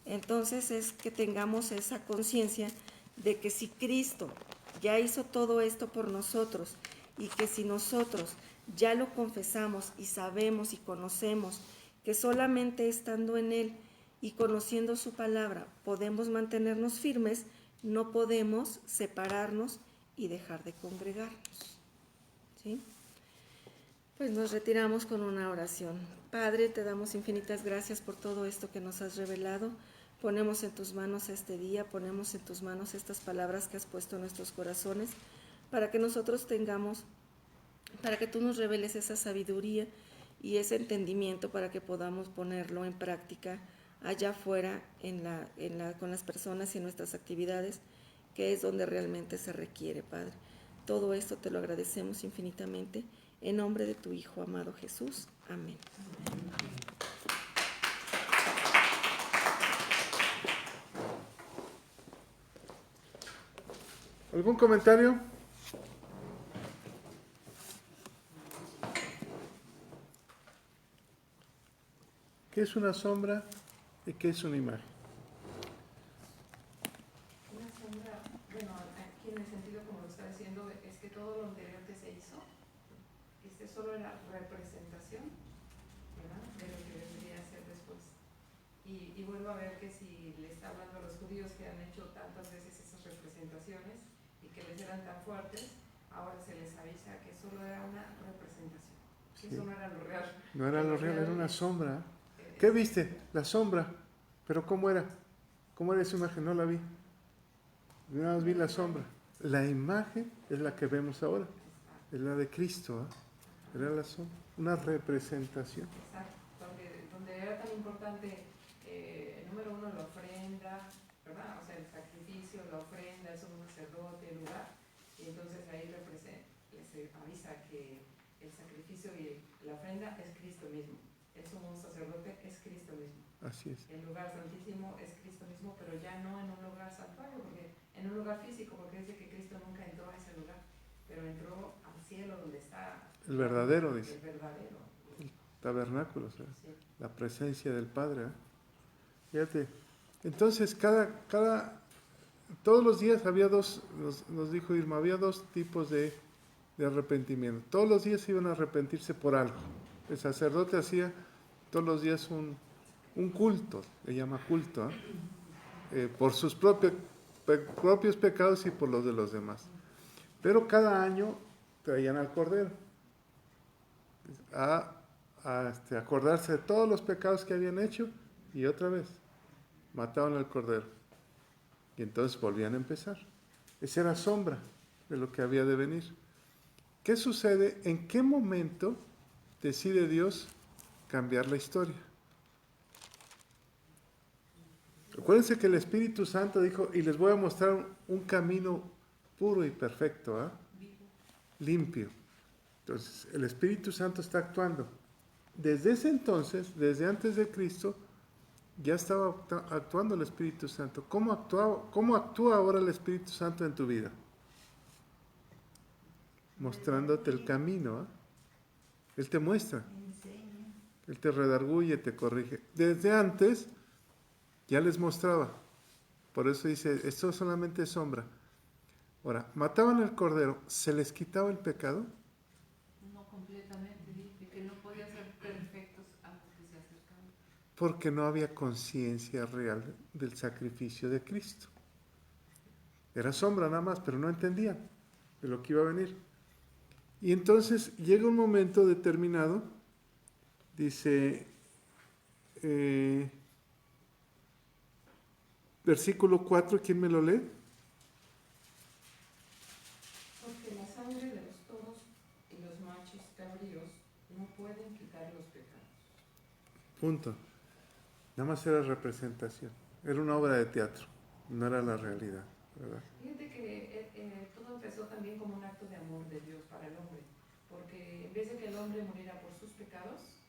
Entonces es que tengamos esa conciencia de que si Cristo ya hizo todo esto por nosotros, y que si nosotros ya lo confesamos y sabemos y conocemos que solamente estando en Él y conociendo su palabra podemos mantenernos firmes, no podemos separarnos y dejar de congregarnos. ¿Sí? Pues nos retiramos con una oración. Padre, te damos infinitas gracias por todo esto que nos has revelado. Ponemos en tus manos este día, ponemos en tus manos estas palabras que has puesto en nuestros corazones, para que nosotros para que tú nos reveles esa sabiduría y ese entendimiento para que podamos ponerlo en práctica allá afuera con las personas y en nuestras actividades, que es donde realmente se requiere, Padre. todo esto te lo agradecemos infinitamente. En nombre de tu Hijo amado Jesús. Amén. ¿Algún comentario? ¿Qué es una sombra y qué es una imagen? Una sombra, bueno, aquí en el sentido como lo está diciendo, es que todo lo anterior que se hizo, solo era representación, ¿verdad?, de lo que vendría a ser después. Y vuelvo a ver que si le está hablando a los judíos que han hecho tantas veces esas representaciones y que les eran tan fuertes, ahora se les avisa que solo era una representación, que Sí. eso no era lo real. No era lo real, era una es- sombra. ¿Qué viste? La sombra. ¿Pero cómo era? ¿Cómo era esa imagen? No la vi. Yo nada más vi la sombra. La imagen es la que vemos ahora. Es la de Cristo. Era la sombra. Una representación. Exacto, donde era tan importante, número uno, la ofrenda, ¿verdad? O sea, el sacrificio, la ofrenda, el sumo sacerdote, el lugar. Y entonces ahí les avisa que el sacrificio y la ofrenda es Cristo mismo. El sumo sacerdote es Cristo mismo. Así es. El lugar santísimo es Cristo mismo, pero ya no en un lugar santuario, porque en un lugar físico, porque dice que Cristo nunca entró a ese lugar, pero entró al cielo donde está El verdadero, dice. el verdadero. Tabernáculo, o sea, Sí. la presencia del Padre. Fíjate. Entonces, todos los días había nos dijo Irma, había dos tipos de arrepentimiento. Todos los días iban a arrepentirse por algo. El sacerdote hacía todos los días un culto, le llama culto, por sus propios pecados y por los de los demás. Pero cada año traían al Cordero a acordarse de todos los pecados que habían hecho y otra vez mataban al Cordero. Y entonces volvían a empezar. Esa era sombra de lo que había de venir. ¿Qué sucede? ¿En qué momento decide Dios cambiar la historia? Acuérdense que el Espíritu Santo dijo, y les voy a mostrar un camino puro y perfecto, limpio. Entonces, el Espíritu Santo está actuando. Desde ese entonces, desde antes de Cristo, ya estaba actuando el Espíritu Santo. ¿Cómo actúa ahora el Espíritu Santo en tu vida? Mostrándote el camino. Él te muestra. Él te redarguye, te corrige. Desde antes ya les mostraba. Por eso dice, esto solamente es sombra. Ahora, mataban al Cordero, ¿se les quitaba el pecado? No completamente, dice que no podían ser perfectos antes que se acercaban. Porque no había conciencia real del sacrificio de Cristo. Era sombra nada más, pero no entendían de lo que iba a venir. Y entonces llega un momento determinado, dice, versículo 4, ¿quién me lo lee? Porque la sangre de los toros y los machos cabríos no pueden quitar los pecados. Punto. Nada más era representación. Era una obra de teatro, no era la realidad, ¿verdad? Fíjate que todo empezó también como un acto de amor de Dios para el hombre, porque en vez de que el hombre muriera por sus pecados,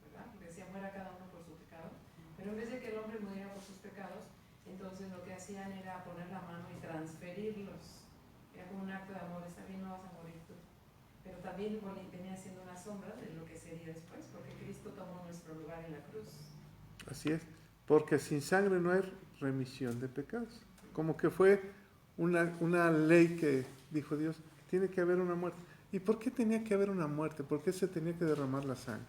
¿verdad? Porque decía muera cada uno por su pecado, pero en vez de que el hombre muriera por sus pecados, entonces lo que hacían era poner la mano y transferirlos. Era como un acto de amor, está bien, no vas a morir tú. Pero también venía siendo una sombra de lo que sería después, porque Cristo tomó nuestro lugar en la cruz. Así es, porque sin sangre no hay remisión de pecados. Como que fue una ley que dijo Dios, tiene que haber una muerte. ¿Y por qué tenía que haber una muerte? ¿Por qué se tenía que derramar la sangre?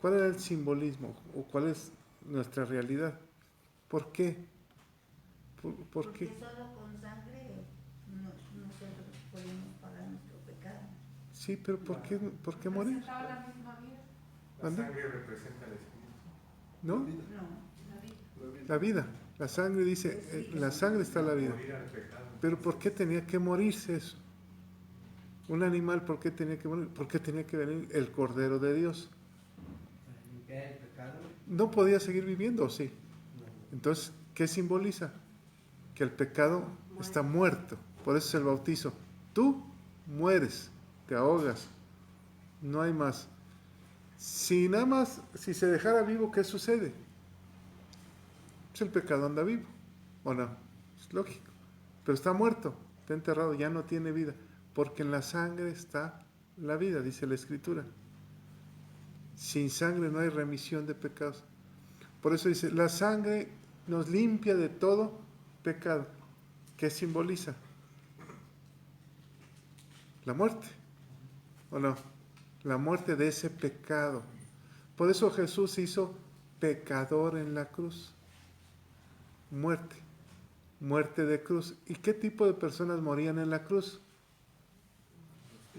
¿Cuál era el simbolismo? ¿O cuál es nuestra realidad? ¿Por qué? ¿Por Porque qué? solo con sangre nosotros podemos pagar nuestro pecado. Sí, pero ¿por qué morir? Representaba la misma vida. La ¿Mande? sangre representa el espíritu. ¿No? No, La vida. La vida. La sangre dice, en la sangre está la vida. Morir al pecado. Pero ¿por qué tenía que morirse eso? Un animal, ¿por qué tenía que morir? ¿Por qué tenía que venir el Cordero de Dios? Para limpiar el pecado. ¿No podía seguir viviendo o sí? No. Entonces, ¿qué simboliza? Que el pecado está muerto. Por eso es el bautizo. Tú mueres, te ahogas, no hay más. Si nada más, si se dejara vivo, ¿qué sucede? Pues el pecado anda vivo, ¿o no? Es lógico. Pero está muerto, está enterrado, ya no tiene vida, porque en la sangre está la vida, dice la Escritura. Sin sangre no hay remisión de pecados. Por eso dice, la sangre nos limpia de todo pecado. ¿Qué simboliza? La muerte, ¿o no? La muerte de ese pecado. Por eso Jesús se hizo pecador en la cruz. Muerte, muerte de cruz. ¿Y qué tipo de personas morían en la cruz?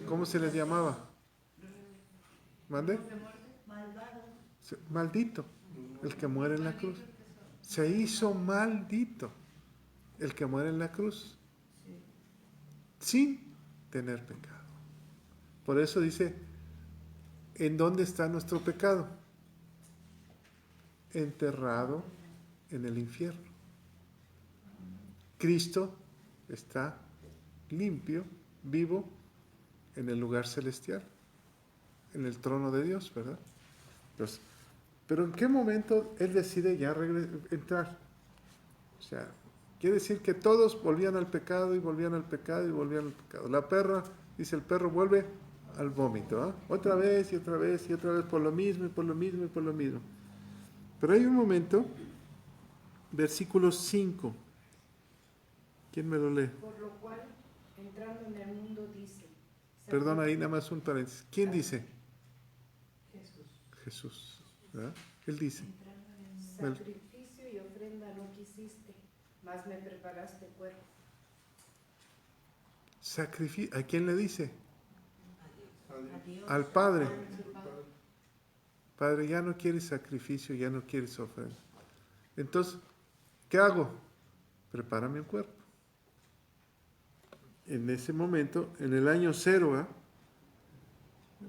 ¿Cómo se les llamaba? ¿Mande? Maldito, el que muere en la cruz. Se hizo maldito el que muere en la cruz, sin tener pecado. Por eso dice, ¿en dónde está nuestro pecado? Enterrado en el infierno. Cristo está limpio, vivo, en el lugar celestial, en el trono de Dios, ¿verdad? Entonces, pero ¿en qué momento Él decide ya entrar? O sea, quiere decir que todos volvían al pecado y volvían al pecado y volvían al pecado. La perra, dice el perro, vuelve al vómito, ¿eh? Otra vez y otra vez y otra vez por lo mismo y por lo mismo y por lo mismo. Pero hay un momento, versículo 5. ¿Quién me lo lee? Por lo cual, entrando en el mundo, dice... Perdón, ahí nada más un paréntesis. ¿Quién dice? Jesús. Jesús, ¿verdad? Él dice. Sacrificio y ofrenda no quisiste, mas me preparaste cuerpo. ¿A quién le dice? A Dios. Al Padre. Padre, ya no quieres sacrificio, ya no quieres ofrenda. Entonces, ¿qué hago? Prepárame un cuerpo. En ese momento, en el año 0,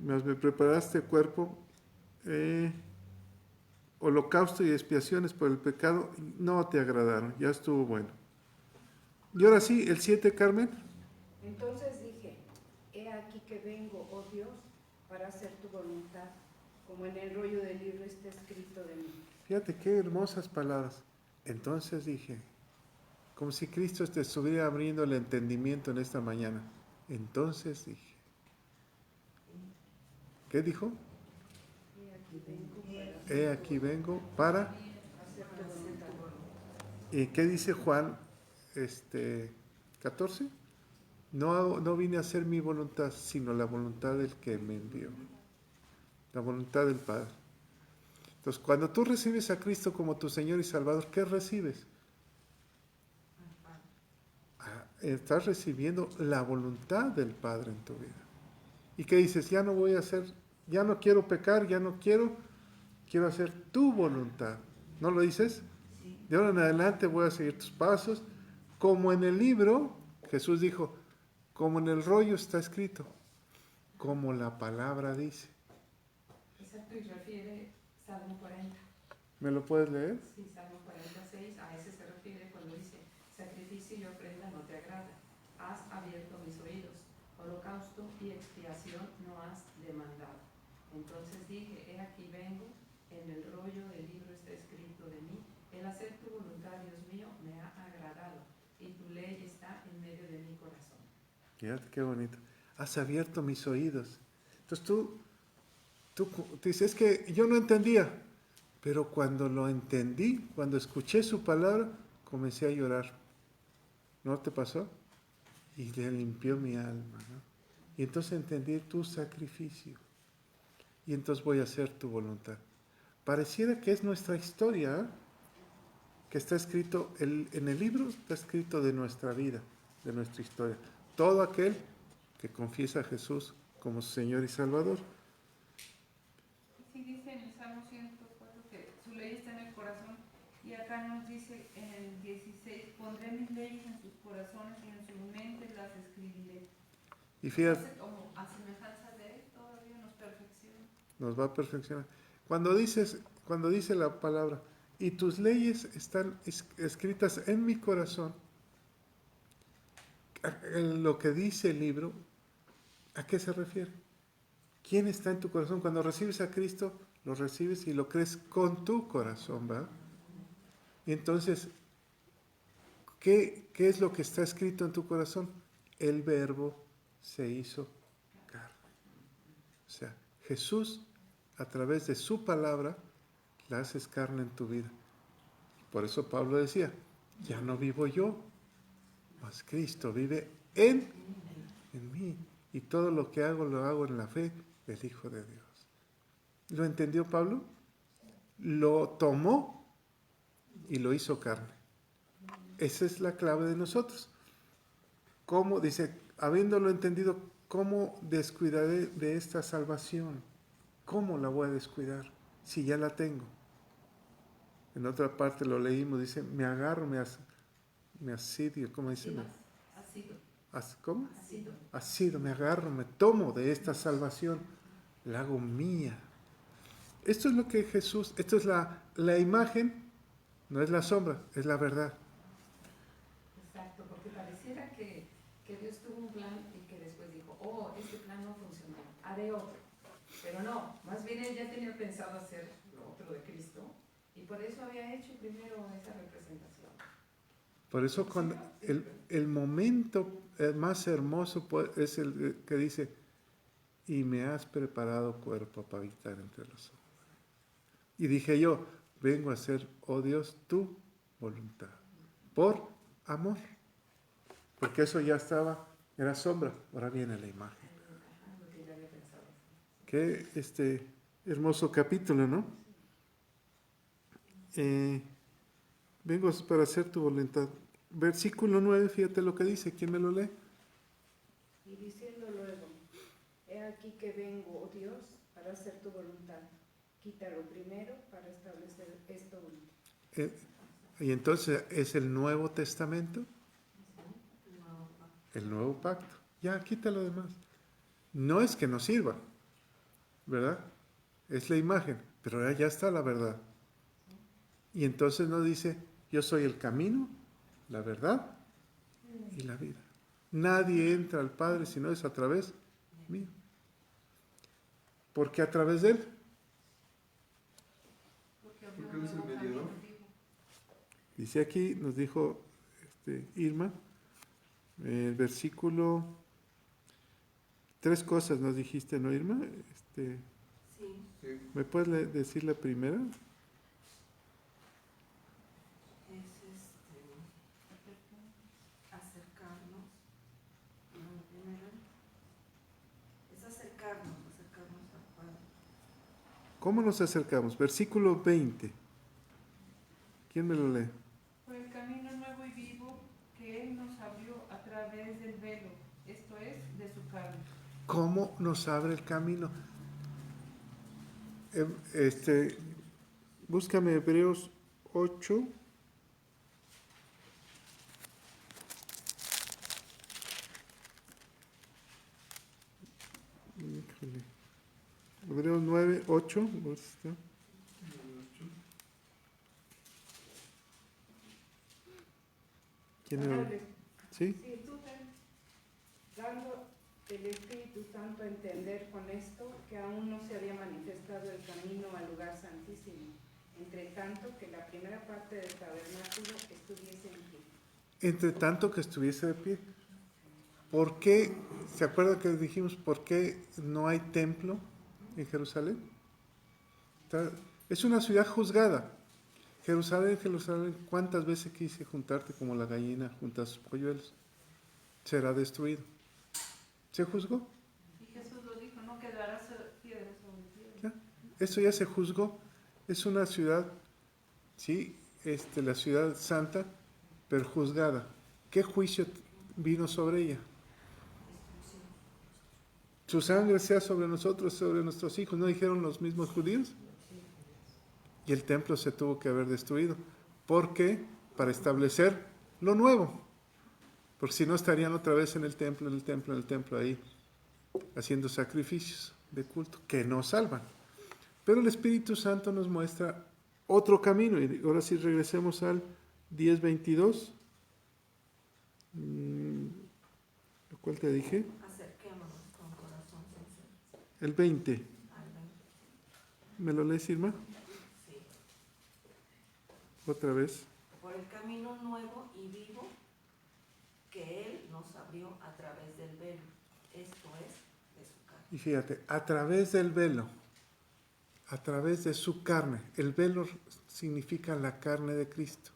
me preparaste cuerpo, holocausto y expiaciones por el pecado, no te agradaron, ya estuvo bueno. Y ahora sí, el 7, Carmen. Entonces dije, he aquí que vengo, oh Dios, para hacer tu voluntad, como en el rollo del libro está escrito de mí. Fíjate qué hermosas palabras. Entonces dije, como si Cristo te estuviera abriendo el entendimiento en esta mañana. Entonces dije, ¿qué dijo? He aquí vengo para hacer tu voluntad. ¿Y qué dice Juan 14? No vine a hacer mi voluntad, sino la voluntad del que me envió. La voluntad del Padre. Entonces, cuando tú recibes a Cristo como tu Señor y Salvador, ¿qué recibes? Estás recibiendo la voluntad del Padre en tu vida. ¿Y qué dices? Ya no voy a hacer, ya no quiero pecar, ya no quiero hacer tu voluntad. ¿No lo dices? De ahora en adelante voy a seguir tus pasos. Como en el libro, Jesús dijo, como en el rollo está escrito, como la palabra dice. Exacto, y refiere Salmo 40. ¿Me lo puedes leer? Sí, Salmo 46, a ese se refiere cuando dice, sacrificio y ofrenda no te agrada, has abierto mis oídos, holocausto y expiación no has demandado. Entonces dije, he aquí vengo, en el rollo del libro está escrito de mí, el hacer tu voluntad, Dios mío, me ha agradado, y tu ley está en medio de mi corazón. Fíjate qué bonito. Has abierto mis oídos. Entonces tú dices, es que yo no entendía, pero cuando lo entendí, cuando escuché su palabra, comencé a llorar. ¿No te pasó? Y le limpió mi alma, ¿no? Y entonces entendí tu sacrificio. Y entonces voy a hacer tu voluntad. Pareciera que es nuestra historia, ¿eh? Que está escrito, en el libro está escrito de nuestra vida, de nuestra historia. Todo aquel que confiesa a Jesús como su Señor y Salvador. Sí dice en el Salmo 104 que su ley está en el corazón, y acá nos dice en el 16, pondré mis leyes en sus corazones y en sus mentes las escribiré. Y fíjate, Entonces, como a semejanza de él, todavía nos perfecciona. nos va a perfeccionar. Cuando dice la palabra, y tus leyes están escritas en mi corazón, lo que dice el libro, ¿a qué se refiere? ¿Quién está en tu corazón? Cuando recibes a Cristo, lo recibes y lo crees con tu corazón, ¿verdad? Y entonces, ¿qué es lo que está escrito en tu corazón? El Verbo se hizo carne. O sea, Jesús, a través de su palabra, la haces carne en tu vida. Por eso Pablo decía, ya no vivo yo, mas Cristo vive en mí. Y todo lo que hago, lo hago en la fe del Hijo de Dios. ¿Lo entendió Pablo? Lo tomó y lo hizo carne. Esa es la clave de nosotros. ¿Cómo? Dice, habiéndolo entendido, ¿cómo descuidaré de esta salvación? ¿Cómo la voy a descuidar si ya la tengo? En otra parte lo leímos, dice, me agarro, me asidio, ¿cómo dice? ¿Cómo? Asido, me agarro, me tomo de esta salvación, la hago mía. Esto es lo que Jesús, esto es la imagen, no es la sombra, es la verdad. Exacto, porque pareciera que Dios tuvo un plan y que después dijo, oh, este plan no funcionó, haré otro. Pero no, más bien él ya tenía pensado hacer lo otro de Cristo y por eso había hecho primero esa representación. Por eso cuando el momento más hermoso es el que dice, y me has preparado cuerpo para habitar entre los hombres. Y dije yo, vengo a hacer, oh Dios, tu voluntad, por amor. Porque eso ya era sombra, ahora viene la imagen. Qué hermoso capítulo, ¿no? Vengo para hacer tu voluntad. Versículo 9, fíjate lo que dice, ¿quién me lo lee? Y diciendo luego, he aquí que vengo, oh Dios, para hacer tu voluntad. Quítalo primero para establecer esto último. Y entonces, ¿es el Nuevo Testamento? El Nuevo Pacto. Ya, quita lo demás. No es que nos sirva, ¿verdad? Es la imagen, pero ya está la verdad. Y entonces nos dice, yo soy el camino, la verdad y la vida. Nadie entra al Padre si no es a través mío. Porque a través de Él. Porque Él es el mediador. Dice aquí, nos dijo Irma, el versículo, 3 cosas nos dijiste, ¿no, Irma? Sí. ¿Me puedes decir la primera? Acercarnos. No, primero es acercarnos al Padre. ¿Cómo nos acercamos? Versículo 20. ¿Quién me lo lee? Por el camino nuevo y vivo que Él nos abrió a través del velo, esto es, de su carne. ¿Cómo nos abre el camino? Búscame Hebreos 8. Híjole. Hebreos 9, 8. ¿Quién era? ¿Sí? Sí, dando el Espíritu Santo a entender con esto que aún no se había manifestado el camino al lugar santísimo, entre tanto que la primera parte del tabernáculo estuviese en pie. Entre tanto que estuviese de pie. ¿Por qué? ¿Se acuerdan que dijimos por qué no hay templo en Jerusalén? Es una ciudad juzgada. Jerusalén, ¿cuántas veces quise juntarte como la gallina junta a sus polluelos? Será destruido. ¿Se juzgó? Y Jesús lo dijo, no quedará piedra sobre piedra. Eso ya se juzgó. Es una ciudad, sí, la ciudad santa, pero juzgada. ¿Qué juicio vino sobre ella? Su sangre sea sobre nosotros, sobre nuestros hijos. ¿No dijeron los mismos judíos? Y el templo se tuvo que haber destruido. ¿Por qué? Para establecer lo nuevo. Porque si no estarían otra vez en el templo, ahí, haciendo sacrificios de culto que no salvan. Pero el Espíritu Santo nos muestra otro camino. Y ahora sí regresemos al 10:22. ¿Cuál te dije? Acerquémonos con corazón sincero. El 20. Al 20. ¿Me lo lees, Irma? Sí. Otra vez. Por el camino nuevo y vivo que Él nos abrió a través del velo, esto es, de su carne. Y fíjate, a través del velo, a través de su carne. El velo significa la carne de Cristo.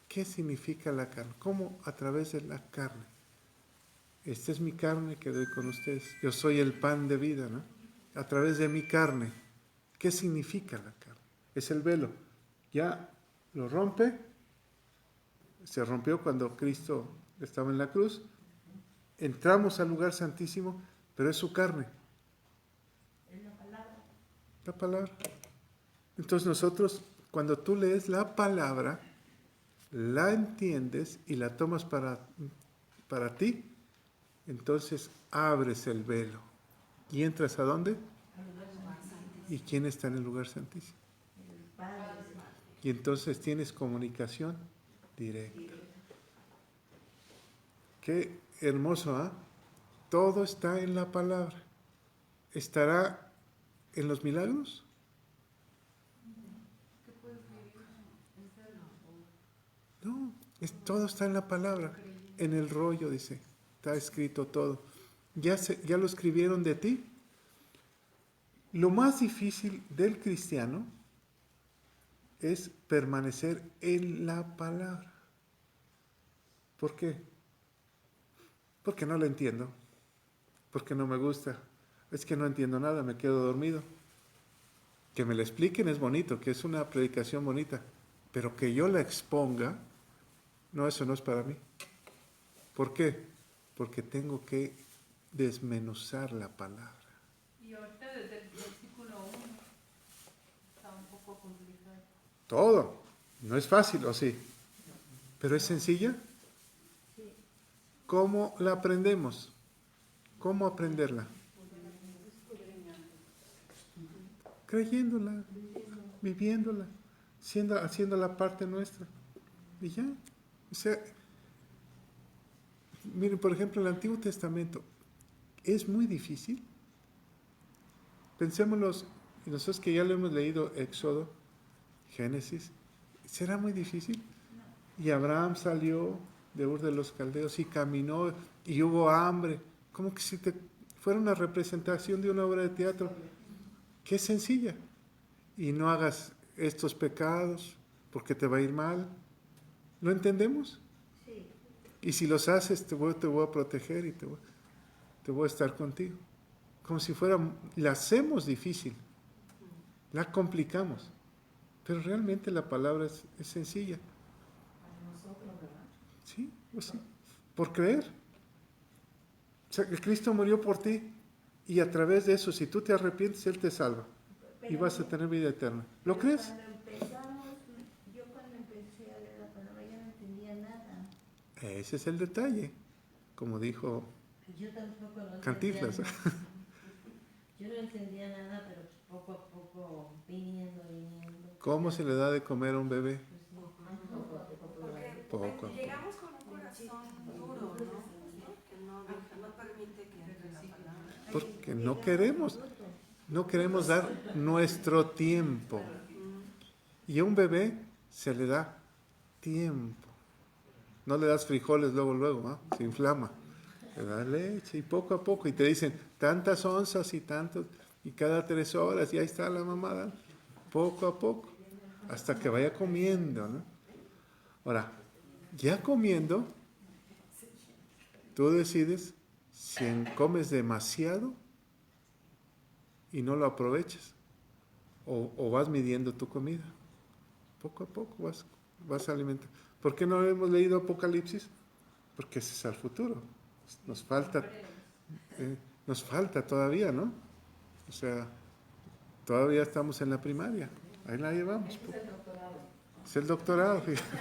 ¿Qué significa la carne? ¿Cómo? A través de la carne. Esta es mi carne que doy con ustedes. Yo soy el pan de vida, ¿no? A través de mi carne. ¿Qué significa la carne? Es el velo. Ya lo rompe. Se rompió cuando Cristo estaba en la cruz. Entramos al lugar santísimo, pero es su carne. Es la palabra. La palabra. Entonces nosotros, cuando tú lees la palabra, la entiendes y la tomas para ti, entonces abres el velo. ¿Y entras a dónde? ¿Y quién está en el lugar santísimo? El Padre. Y entonces tienes comunicación directa. Qué hermoso, ¿ah? Todo está en la palabra. ¿Estará en los milagros? No, todo está en la palabra. En el rollo, dice. Está escrito todo. Ya lo escribieron de ti. Lo más difícil del cristiano es permanecer en la palabra. ¿Por qué? Porque no la entiendo. Porque no me gusta. Es que no entiendo nada, me quedo dormido. Que me la expliquen es bonito, que es una predicación bonita. Pero que yo la exponga, no, eso no es para mí. ¿Por qué? Porque tengo que desmenuzar la palabra. Y ahorita desde el versículo 1 está un poco complicado. Todo. No es fácil, ¿o sí? ¿Pero es sencilla? ¿Cómo la aprendemos? ¿Cómo aprenderla? Creyéndola, viviéndola, haciendo la parte nuestra. Y ya. O sea, miren, por ejemplo, el Antiguo Testamento es muy difícil. Pensémoslos, y nosotros que ya lo hemos leído, Éxodo, Génesis, ¿será muy difícil? Y Abraham salió de Ur de los Caldeos y caminó y hubo hambre. Como que si fuera una representación de una obra de teatro, que es sencilla. Y no hagas estos pecados porque te va a ir mal. ¿Lo entendemos? Sí. Y si los haces, te voy a proteger y te voy a estar contigo. Como si fuera, la hacemos difícil, la complicamos. Pero realmente la palabra es sencilla. Para nosotros, ¿verdad? Sí, pues sí, por creer. O sea, que Cristo murió por ti y a través de eso, si tú te arrepientes, Él te salva y vas a tener vida eterna. ¿Lo crees? Yo cuando empecé a leer la palabra ya no entendía nada. Ese es el detalle, como dijo Yo tampoco lo Cantinflas. entendía nada. Yo no entendía nada, pero poco a poco viniendo. ¿Cómo se le da de comer a un bebé? Porque Poco. llegamos con un corazón duro, ¿no? Que no permite que entre la palabra. Porque no queremos dar nuestro tiempo. Y a un bebé se le da tiempo. No le das frijoles luego, ¿no? Se inflama. Le das leche y poco a poco. Y te dicen tantas onzas y tantos, y cada 3 horas, y ahí está la mamada. Poco a poco. Hasta que vaya comiendo, ¿no? Ahora, ya comiendo, tú decides si comes demasiado y no lo aprovechas, o vas midiendo tu comida. Poco a poco vas a alimentar. ¿Por qué no hemos leído Apocalipsis? Porque ese es el futuro. Nos falta todavía, ¿no? O sea, todavía estamos en la primaria. Ahí la llevamos. Este es el doctorado. Es el doctorado, fíjate.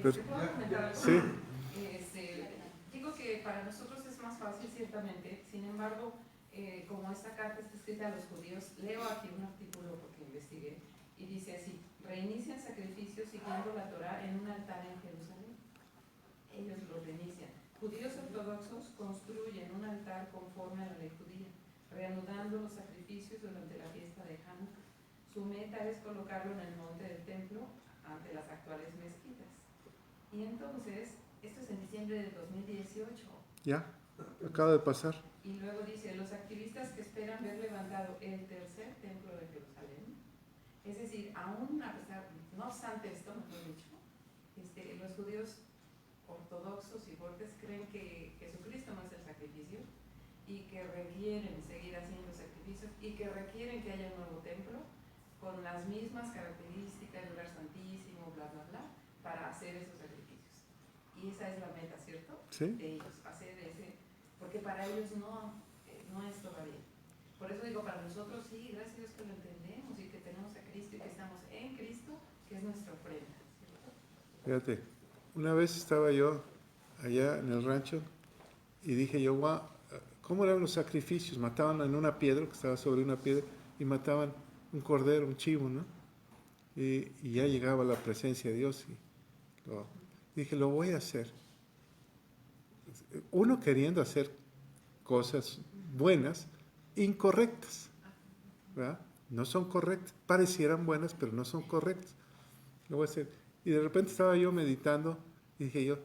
¿Puedo comentar algo? Sí. Digo que para nosotros es más fácil, ciertamente. Sin embargo, como esta carta está escrita a los judíos, leo aquí un artículo porque investigué y dice así: reinician sacrificios siguiendo la Torá en un altar en Jerusalén. Ellos lo reinician. judíos ortodoxos construyen un altar conforme a la ley judía, reanudando los sacrificios durante la fiesta de Hanukkah. Su meta es colocarlo en el monte del templo ante las actuales mezquitas. Y entonces, esto es en diciembre de 2018. Ya, acaba de pasar. Y luego dice, los activistas que esperan ver levantado el tercer templo de Jerusalén, es decir, aún a pesar, no obstante esto, mejor dicho, los judíos ortodoxos y fuertes creen que Jesucristo no es el sacrificio y que requieren seguir haciendo sacrificios y que requieren que haya un nuevo templo con las mismas características, lugar santísimo, bla, bla, bla, para hacer esos sacrificios. Y esa es la meta, ¿cierto? Sí. De ellos, hacer ese, porque para ellos no es todavía. Por eso digo, para nosotros sí, gracias a Dios que lo entendemos y que tenemos a Cristo y que estamos en Cristo, que es nuestra ofrenda, ¿cierto? Fíjate, una vez estaba yo allá en el rancho y dije yo, guau, ¿cómo eran los sacrificios? Mataban en una piedra, que estaba sobre una piedra, y mataban un cordero, un chivo, ¿no? Y ya llegaba la presencia de Dios. Dije, lo voy a hacer. Uno queriendo hacer cosas buenas, incorrectas, ¿verdad? No son correctas, parecieran buenas, pero no son correctas. Lo voy a hacer. Y de repente estaba yo meditando y dije yo,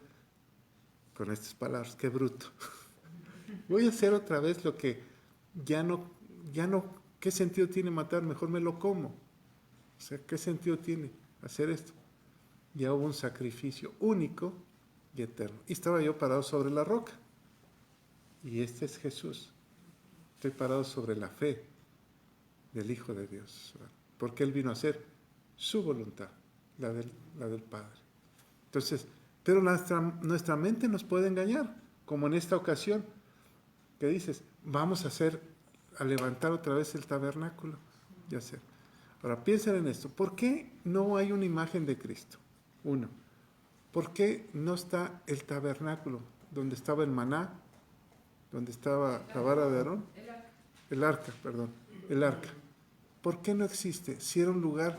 con estas palabras, qué bruto. Voy a hacer otra vez lo que ya no, ¿qué sentido tiene matar? Mejor me lo como. O sea, ¿qué sentido tiene hacer esto? Ya hubo un sacrificio único y eterno. Y estaba yo parado sobre la roca. Y este es Jesús. Estoy parado sobre la fe del Hijo de Dios. Porque Él vino a hacer su voluntad, la del Padre. Entonces, pero nuestra mente nos puede engañar, como en esta ocasión, que dices, vamos a levantar otra vez el tabernáculo. Ya sé. Ahora, piensen en esto. ¿Por qué no hay una imagen de Cristo? Uno. ¿Por qué no está el tabernáculo donde estaba el maná, donde estaba la vara de Aarón? El arca, perdón. El arca. ¿Por qué no existe? Si era un lugar,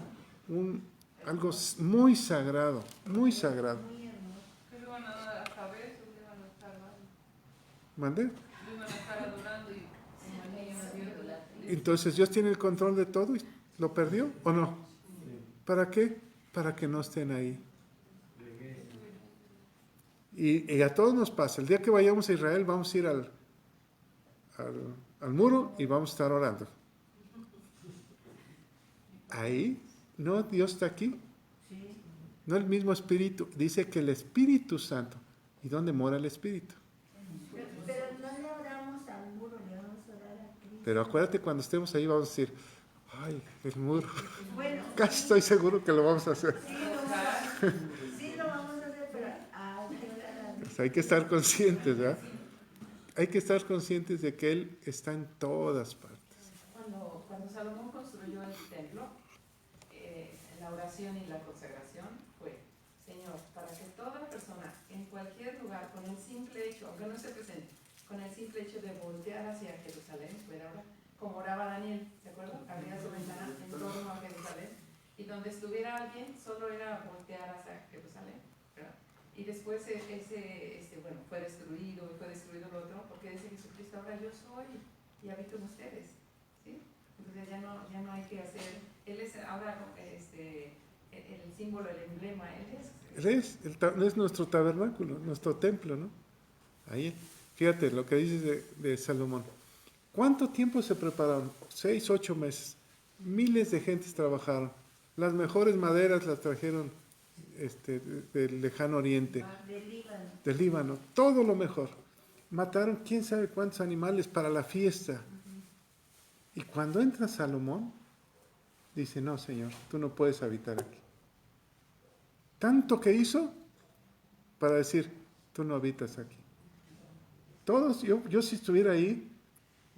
algo muy sagrado, muy sagrado. ¿Qué lo van a saber? ¿Dónde van a estar? ¿Mandé? Van a estar adorando y Entonces, ¿Dios tiene el control de todo y lo perdió o no? ¿Para qué? Para que no estén ahí. Y a todos nos pasa. El día que vayamos a Israel, vamos a ir al muro y vamos a estar orando. Ahí, no, Dios está aquí. No el mismo Espíritu. Dice que el Espíritu Santo. ¿Y dónde mora el Espíritu? Pero no le oramos al muro, le vamos a orar a Cristo. Pero acuérdate, cuando estemos ahí vamos a decir, ay, el muro. Bueno, Casi estoy seguro que lo vamos a hacer. sí lo vamos a hacer, pero hay que orar a Dios. Pues hay que estar conscientes, ¿verdad? Hay que estar conscientes de que Él está en todas partes. Cuando Salomón construyó el templo, la oración y la consagración fue, Señor, para que toda persona en cualquier lugar, con el simple hecho, aunque no esté presente, con el simple hecho de voltear hacia Jerusalén, pueda orar, como oraba Daniel, ¿se acuerdan? Abría su ventana en torno a Jerusalén, y donde estuviera alguien, solo era voltear hacia Jerusalén, ¿verdad? Y después bueno, fue destruido el otro, porque dice Jesucristo, ahora yo soy y habito en ustedes, ¿sí? Entonces ya no hay que hacer, Él es ahora el símbolo, el emblema, Él Es nuestro tabernáculo, nuestro templo, ¿no? Ahí, fíjate lo que dices de Salomón. ¿Cuánto tiempo se prepararon? 6, 8 meses. Miles de gentes trabajaron. Las mejores maderas las trajeron del lejano oriente, del Líbano, todo lo mejor. Mataron quién sabe cuántos animales para la fiesta. Y cuando entra Salomón, dice, no, Señor, tú no puedes habitar aquí. Tanto que hizo para decir, tú no habitas aquí. Todos, yo si estuviera ahí,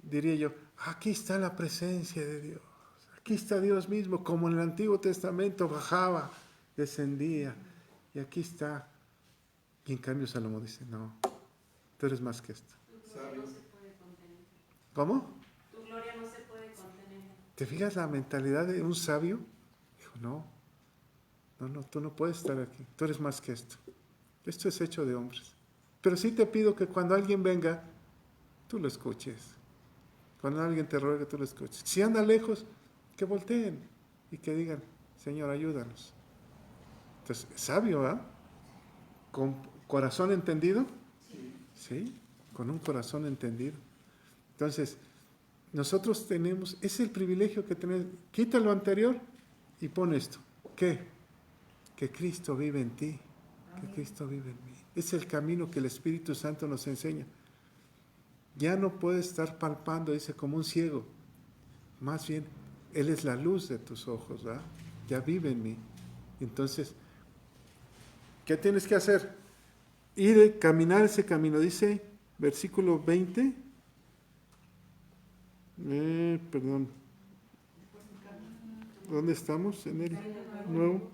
diría yo, aquí está la presencia de Dios. Aquí está Dios mismo, como en el Antiguo Testamento bajaba, descendía, y aquí está. Y en cambio Salomón dice, no, tú eres más que esto. Tu gloria no se puede contener. ¿Cómo? Tu gloria no se puede contener. ¿Te fijas la mentalidad de un sabio? Dijo, no, tú no puedes estar aquí, tú eres más que esto. Esto es hecho de hombres. Pero sí te pido que cuando alguien venga, tú lo escuches. Cuando alguien te ruegue, tú lo escuches. Si anda lejos, que volteen y que digan, Señor, ayúdanos. Entonces, sabio, ¿ah? ¿Con corazón entendido? Sí, con un corazón entendido. Entonces, nosotros tenemos, es el privilegio que tenemos. Quita lo anterior y pon esto. ¿Qué? Que Cristo vive en ti. Que Cristo vive en mí. Es el camino que el Espíritu Santo nos enseña. Ya no puedes estar palpando, dice, como un ciego. Más bien, Él es la luz de tus ojos, ¿verdad? Ya vive en mí. Entonces, ¿qué tienes que hacer? Ir, caminar ese camino. Dice, versículo 20. Perdón. ¿Dónde estamos? En el nuevo.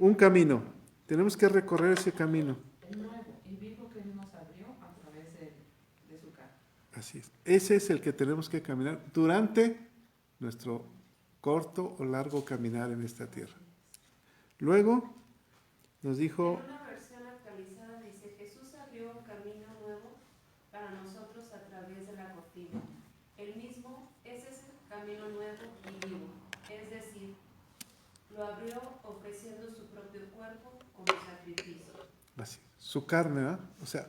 Un camino. Tenemos que recorrer ese camino. El nuevo y vivo que Él nos abrió a través de su carta. Así es. Ese es el que tenemos que caminar durante nuestro corto o largo caminar en esta tierra. Luego nos dijo... En una versión actualizada dice, Jesús abrió un camino nuevo para nosotros a través de la cortina. El mismo es ese camino nuevo y vivo, es decir, lo abrió ofreciendo su propio cuerpo como sacrificio. Así, su carne, ¿verdad? O sea,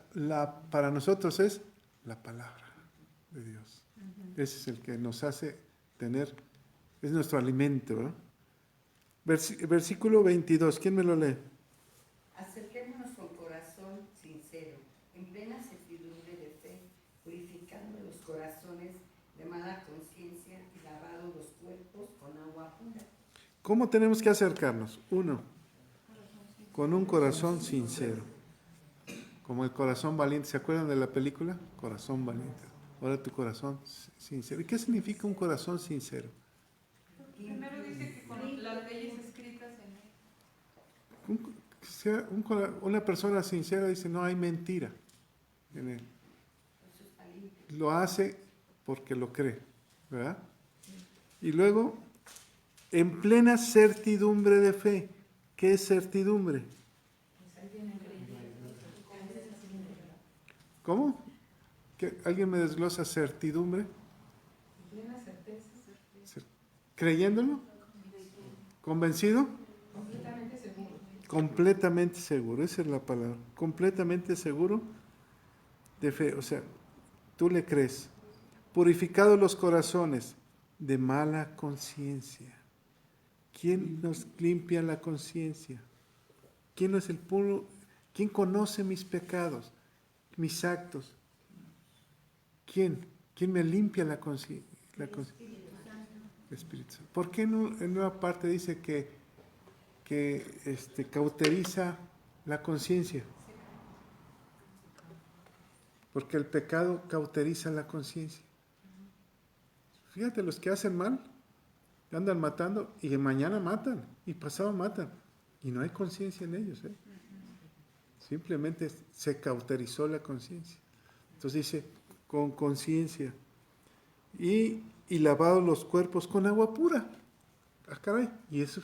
para nosotros es la palabra de Dios. Ese es el que nos hace tener, es nuestro alimento, ¿verdad? Versículo 22, ¿quién me lo lee? Acerquémonos con corazón sincero, en plena certidumbre de fe, purificando los corazones de mala conciencia y lavando los cuerpos con agua pura. ¿Cómo tenemos que acercarnos? Uno, con un corazón sincero. Como el corazón valiente. ¿Se acuerdan de la película? Corazón valiente. Ahora tu corazón sincero. ¿Y qué significa un corazón sincero? Primero dice que con las leyes escritas en él. Una persona sincera dice, no hay mentira en él. Lo hace porque lo cree, ¿verdad? Y luego, en plena certidumbre de fe. ¿Qué es certidumbre? ¿Cómo? ¿Alguien me desglosa certidumbre? Plena certeza. ¿Creyéndolo? ¿Convencido? Completamente seguro. Completamente seguro, esa es la palabra. Completamente seguro de fe. O sea, tú le crees. Purificados los corazones de mala conciencia. ¿Quién nos limpia la conciencia? ¿Quién es el puro? ¿Quién conoce mis pecados, mis actos? ¿Quién? ¿Quién me limpia la conciencia? El Espíritu Santo. ¿Por qué en una parte dice que cauteriza la conciencia? Porque el pecado cauteriza la conciencia. Fíjate, los que hacen mal andan matando y mañana matan y pasado matan y no hay conciencia en ellos. Simplemente se cauterizó la conciencia. Entonces dice, con conciencia y lavados los cuerpos con agua pura. Ah, caray, ¿y eso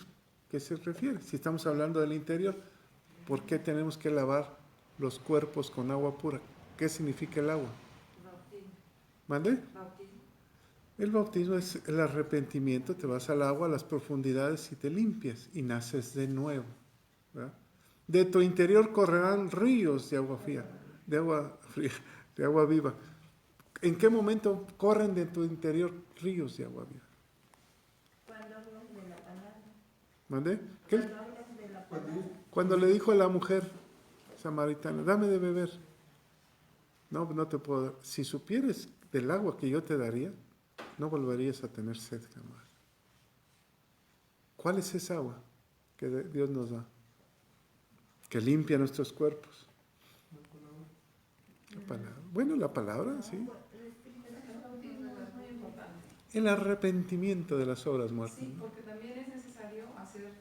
qué se refiere? Si estamos hablando del interior, ¿por qué tenemos que lavar los cuerpos con agua pura? ¿Qué significa el agua? ¿Mande? El bautismo es el arrepentimiento, te vas al agua, a las profundidades y te limpias y naces de nuevo, ¿verdad? De tu interior correrán ríos de agua fría, de agua viva. ¿En qué momento corren de tu interior ríos de agua viva? Cuando hablas de la palabra. ¿Mande? Cuando hablas de la palabra. Cuando le dijo a la mujer samaritana, dame de beber. No, no te puedo dar. Si supieres del agua que yo te daría, no volverías a tener sed jamás. ¿Cuál es esa agua que Dios nos da? Que limpia nuestros cuerpos. La palabra. Bueno, la palabra, sí. El arrepentimiento de las obras muertas. Sí, porque también es necesario hacer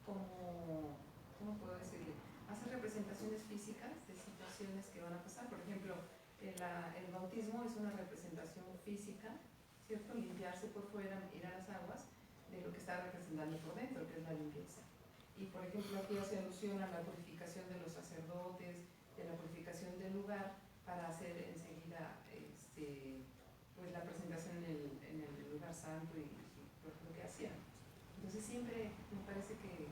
como, ¿cómo puedo decirle? Hacer representaciones físicas de situaciones que van a pasar. Por ejemplo, el bautismo es una representación física, ¿cierto? Limpiarse por fuera, ir a las aguas, de lo que está representando por dentro, que es la limpieza. Y por ejemplo, aquí hace alusión a la purificación de los sacerdotes, de la purificación del lugar para hacer enseguida pues la presentación en el lugar santo y lo que hacían. Entonces siempre me parece que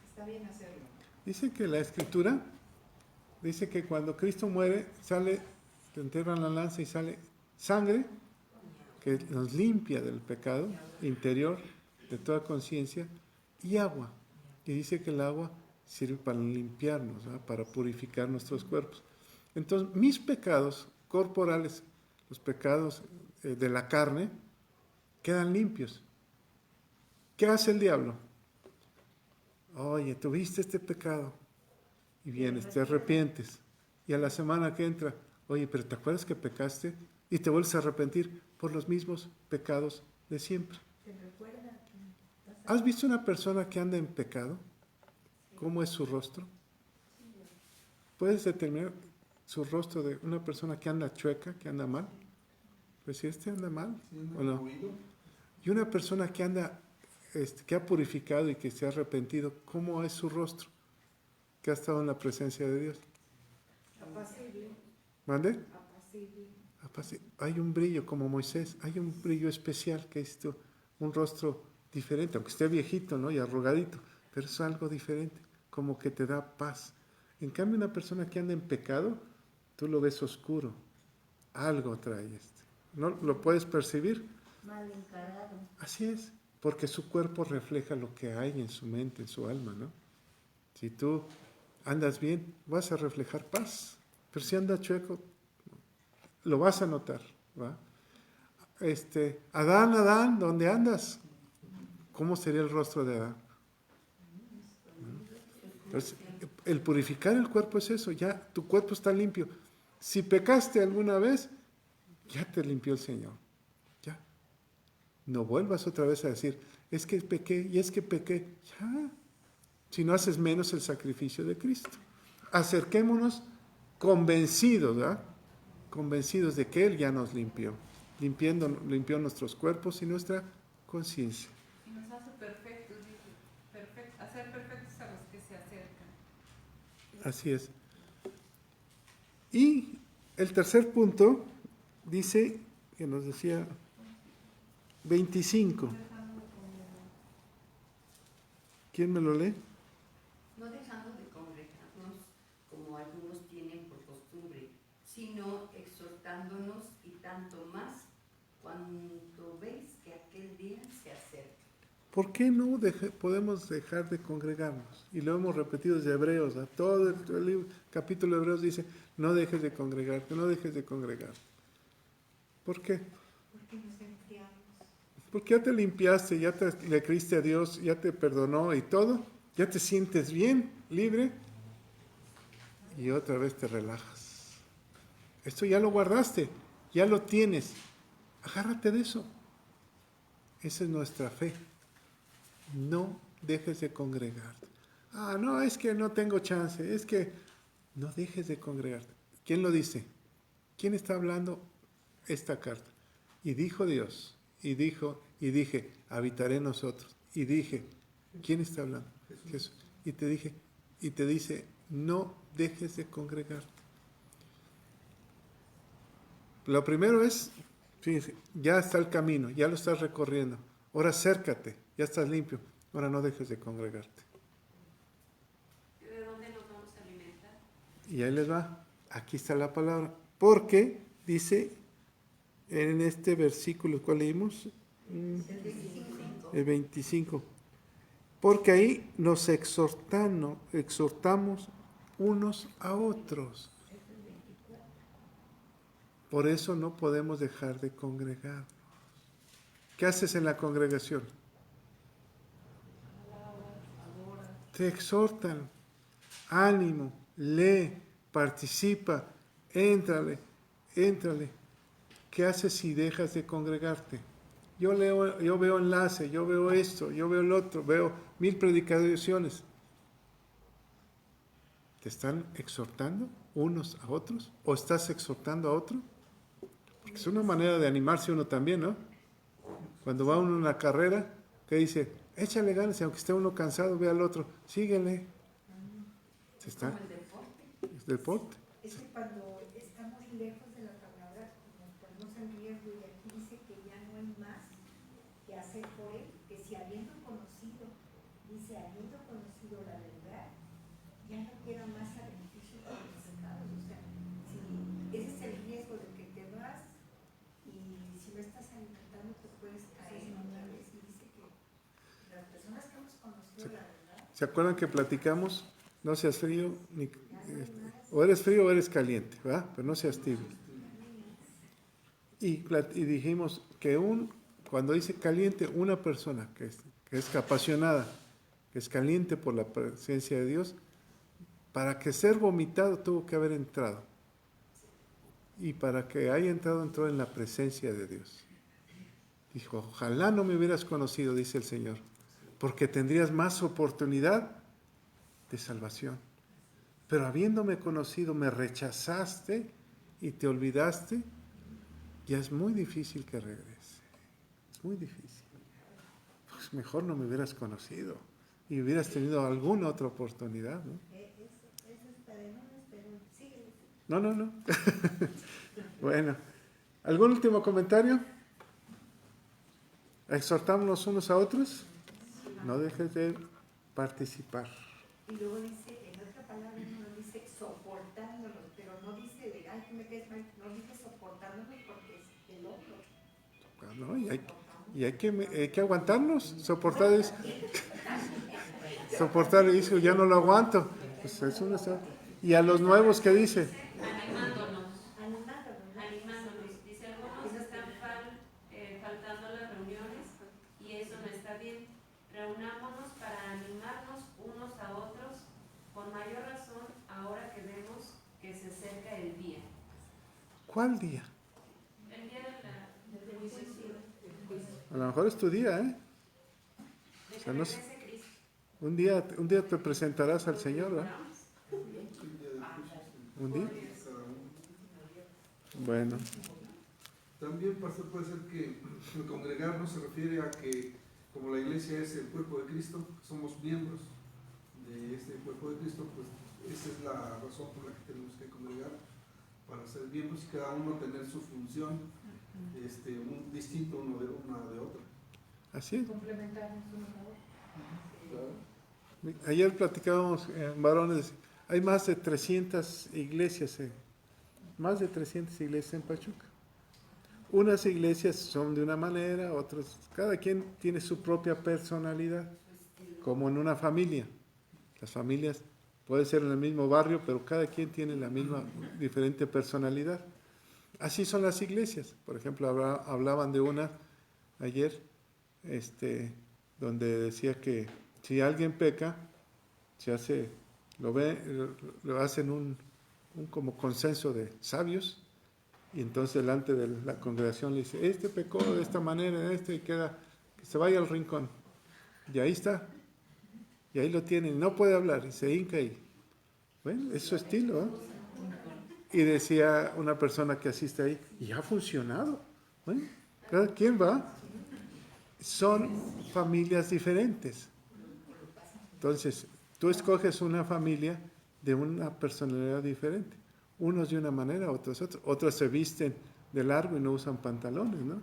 está bien hacerlo. Dice que la Escritura dice que cuando Cristo muere, sale, te enterran la lanza y sale sangre que nos limpia del pecado interior, de toda conciencia, y agua. Y dice que el agua sirve para limpiarnos, ¿verdad? Para purificar nuestros cuerpos. Entonces, mis pecados corporales, los pecados de la carne, quedan limpios. ¿Qué hace el diablo? Oye, tuviste este pecado. Y vienes, te arrepientes. Y a la semana que entra, oye, pero ¿te acuerdas que pecaste? Y te vuelves a arrepentir por los mismos pecados de siempre. ¿Has visto una persona que anda en pecado? ¿Cómo es su rostro? ¿Puedes determinar su rostro de una persona que anda chueca, que anda mal? Pues si este anda mal, ¿o no? Y una persona que anda, que ha purificado y que se ha arrepentido, ¿cómo es su rostro? Que ha estado en la presencia de Dios. Apacible. ¿Mande? Apacible. Hay un brillo como Moisés, hay un brillo especial que es un rostro diferente, aunque esté viejito, ¿no? Y arrugadito, pero es algo diferente, como que te da paz. En cambio, una persona que anda en pecado, tú lo ves oscuro, algo trae ¿no? ¿Lo puedes percibir? Mal encarado. Así es, porque su cuerpo refleja lo que hay en su mente, en su alma, ¿no? Si tú andas bien, vas a reflejar paz, pero si andas chueco, lo vas a notar, ¿va? Adán, ¿dónde andas? ¿Cómo sería el rostro de Adán? Entonces, el purificar el cuerpo es eso, ya tu cuerpo está limpio. Si pecaste alguna vez, ya te limpió el Señor. Ya. No vuelvas otra vez a decir, es que pequé y es que pequé. Ya. Si no haces menos el sacrificio de Cristo. Acerquémonos convencidos, ¿verdad? Convencidos de que Él ya nos limpió. Limpió nuestros cuerpos y nuestra conciencia. Y nos hace perfectos, hacer perfectos a los que se acercan. Así es. Y el tercer punto dice, que nos decía 25. ¿Quién me lo lee? No dejando de congregarnos como algunos tienen por costumbre, sino exhortándonos y tanto más cuando veis que aquel día se acerca. ¿Por qué no podemos dejar de congregarnos? Y lo hemos repetido desde Hebreos, ¿no? Todo el capítulo de Hebreos dice, no dejes de congregarte, no dejes de congregarte. ¿Por qué? Porque nos enfriamos. Porque ya te limpiaste, ya le creíste a Dios, ya te perdonó y todo, ya te sientes bien, libre, y otra vez te relajas. Esto ya lo guardaste, ya lo tienes, agárrate de eso. Esa es nuestra fe. No dejes de congregarte. No, es que no tengo chance, es que no dejes de congregarte. ¿Quién lo dice? ¿Quién está hablando esta carta? Y dijo Dios, y dije, habitaré en nosotros. Y dije, ¿quién está hablando? Jesús. Y te dice, no dejes de congregarte. Lo primero es, fíjense, ya está el camino, ya lo estás recorriendo. Ahora acércate, ya estás limpio. Ahora no dejes de congregarte. ¿De dónde nos vamos a alimentar? Y ahí les va. Aquí está la palabra. Porque dice en este versículo, ¿cuál leímos? El 25. Porque ahí nos exhortamos unos a otros. Por eso no podemos dejar de congregarnos. ¿Qué haces en la congregación? Te exhortan. Ánimo, lee, participa, éntrale. ¿Qué haces si dejas de congregarte? Yo veo enlace, yo veo esto, yo veo el otro, veo 1000 predicaciones. ¿Te están exhortando unos a otros? ¿O estás exhortando a otro? Porque es una manera de animarse uno también, ¿no? Cuando va uno en una carrera, ¿qué dice? Échale ganas, y aunque esté uno cansado, ve al otro, síguele. Es deporte. Es que cuando estamos lejos de la palabra, nos ponemos en riesgo, y aquí dice que ya no hay más que hacer por él, que si habiendo conocido, dice, habiendo conocido la verdad, ya no quiera más sacrificio por los pecados. O sea, si ese es el riesgo de que te vas y si no estás alimentando te puedes caer otra vez. Y dice que las personas que hemos conocido la verdad, ¿Se acuerdan que platicamos? No seas frío, ni, o eres frío o eres caliente, ¿verdad? Pero no seas tibio. Y dijimos que cuando dice caliente, una persona que es apasionada, que es caliente por la presencia de Dios, para que ser vomitado tuvo que haber entrado. Y para que haya entrado, entró en la presencia de Dios. Dijo, ojalá no me hubieras conocido, dice el Señor, porque tendrías más oportunidad de salvación. Pero habiéndome conocido, me rechazaste y te olvidaste, ya es muy difícil que regrese. Es muy difícil. Pues mejor no me hubieras conocido y hubieras tenido alguna otra oportunidad, ¿no? No. Bueno, ¿algún último comentario? ¿Exhortamos unos a otros? No dejes de participar. y luego dice, en otra palabra no dice soportándolos, pero no dice, ay, que me quedes mal, no dice soportándolos porque es el otro. ¿No? Y hay que aguantarnos, soportar es... soportar y dice, ya no lo aguanto. Pues eso no está. ¿Y a los nuevos qué dice? Animándonos. Dice, algunos están faltando a las reuniones y eso no está bien. Reunámonos para animarnos unos a otros, con mayor razón ahora que vemos que se acerca el día. ¿Cuál día? El día del juicio. A lo mejor es tu día, ¿eh? O sea, no sé. Un día te presentarás al Señor, ¿verdad? ¿Un día? Bueno. También, pastor, puede ser que el congregarnos se refiere a que, como la iglesia es el cuerpo de Cristo, somos miembros de este cuerpo de Cristo, pues esa es la razón por la que tenemos que congregar, para ser miembros y cada uno tener su función, un distinto una de otra. Así es. Complementarnos uno a otro. Claro. Ayer platicábamos en varones, hay más de 300 iglesias en Pachuca. Unas iglesias son de una manera, otras, cada quien tiene su propia personalidad, como en una familia. Las familias pueden ser en el mismo barrio, pero cada quien tiene la misma, diferente personalidad. Así son las iglesias. Por ejemplo, hablaban de una ayer, donde decía que si alguien peca, lo hacen un como consenso de sabios, y entonces delante de la congregación le dice, este pecó de esta manera, y queda, que se vaya al rincón. Y ahí está. Y ahí lo tienen, no puede hablar, y se hinca ahí. Bueno, es su estilo, ¿eh? Y decía una persona que asiste ahí, y ha funcionado. Bueno, cada quien va. Son familias diferentes. Entonces, tú escoges una familia de una personalidad diferente. Unos de una manera, otros otra. Otros se visten de largo y no usan pantalones, ¿no?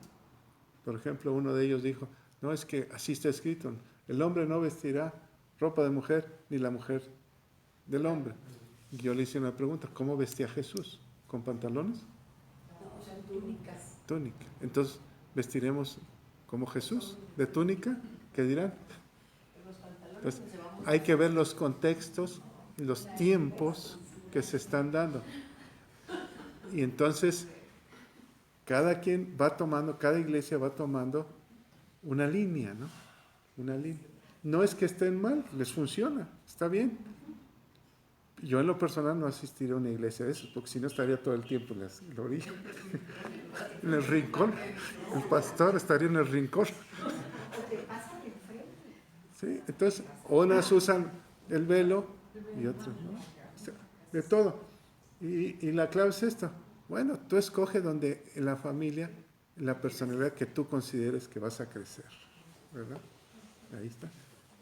Por ejemplo, uno de ellos dijo, no, es que así está escrito, el hombre no vestirá ropa de mujer, ni la mujer del hombre. Y yo le hice una pregunta, ¿cómo vestía Jesús? ¿Con pantalones? No, usan túnicas. Túnica. Entonces, vestiremos como Jesús, de túnica, ¿qué dirán? Pues hay que ver los contextos, los tiempos que se están dando. Y entonces, cada iglesia va tomando una línea, ¿no? Una línea. No es que estén mal, les funciona, está bien. Yo en lo personal no asistiría a una iglesia de esas, porque si no estaría todo el tiempo en la orilla, en el rincón. El pastor estaría en el rincón. Sí, entonces, unas usan el velo y otras no. O sea, de todo. Y la clave es esta. Bueno, tú escoge donde en la familia, la personalidad que tú consideres que vas a crecer, ¿verdad? Ahí está.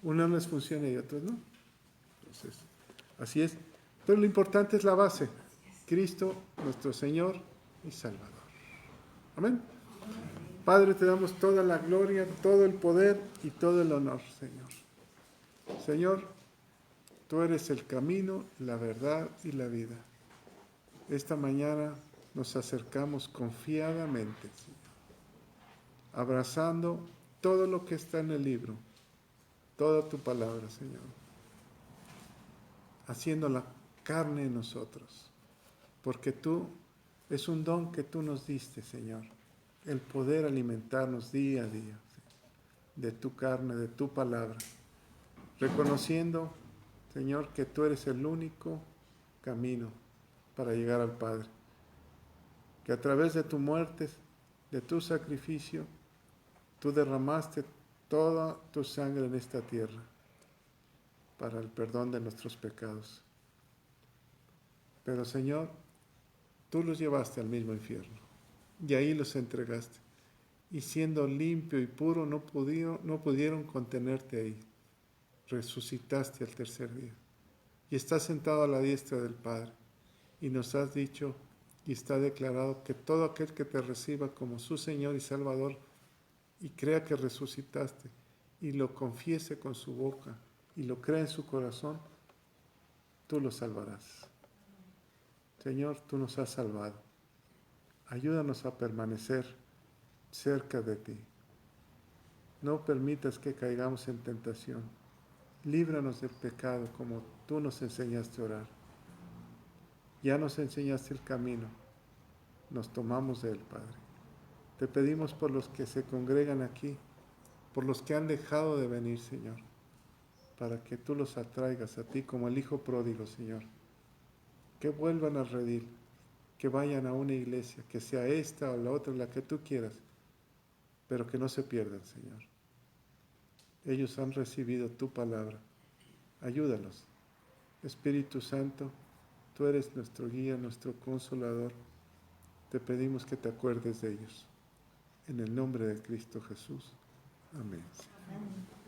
Unas les funciona y otras no. Entonces, así es. Pero lo importante es la base. Cristo, nuestro Señor y Salvador. Amén. Padre, te damos toda la gloria, todo el poder y todo el honor, Señor. Señor, tú eres el camino, la verdad y la vida. Esta mañana nos acercamos confiadamente, Señor, abrazando todo lo que está en el libro, toda tu palabra, Señor, haciéndola carne en nosotros, porque tú, es un don que tú nos diste, Señor, el poder alimentarnos día a día de tu carne, de tu palabra, reconociendo, Señor, que tú eres el único camino para llegar al Padre, que a través de tu muerte, de tu sacrificio, tú derramaste toda tu sangre en esta tierra para el perdón de nuestros pecados. Pero Señor, tú los llevaste al mismo infierno y ahí los entregaste. Y siendo limpio y puro no pudieron contenerte ahí. Resucitaste al tercer día y estás sentado a la diestra del Padre. Y nos has dicho y está declarado que todo aquel que te reciba como su Señor y Salvador y crea que resucitaste y lo confiese con su boca y lo crea en su corazón, tú lo salvarás. Señor, tú nos has salvado. Ayúdanos a permanecer cerca de ti. No permitas que caigamos en tentación. Líbranos del pecado como tú nos enseñaste a orar. Ya nos enseñaste el camino. Nos tomamos de él, Padre. Te pedimos por los que se congregan aquí, por los que han dejado de venir, Señor, para que tú los atraigas a ti como el Hijo pródigo, Señor. Que vuelvan al redil, que vayan a una iglesia, que sea esta o la otra, la que tú quieras, pero que no se pierdan, Señor. Ellos han recibido tu palabra. Ayúdalos. Espíritu Santo, tú eres nuestro guía, nuestro consolador. Te pedimos que te acuerdes de ellos. En el nombre de Cristo Jesús. Amén. Amén.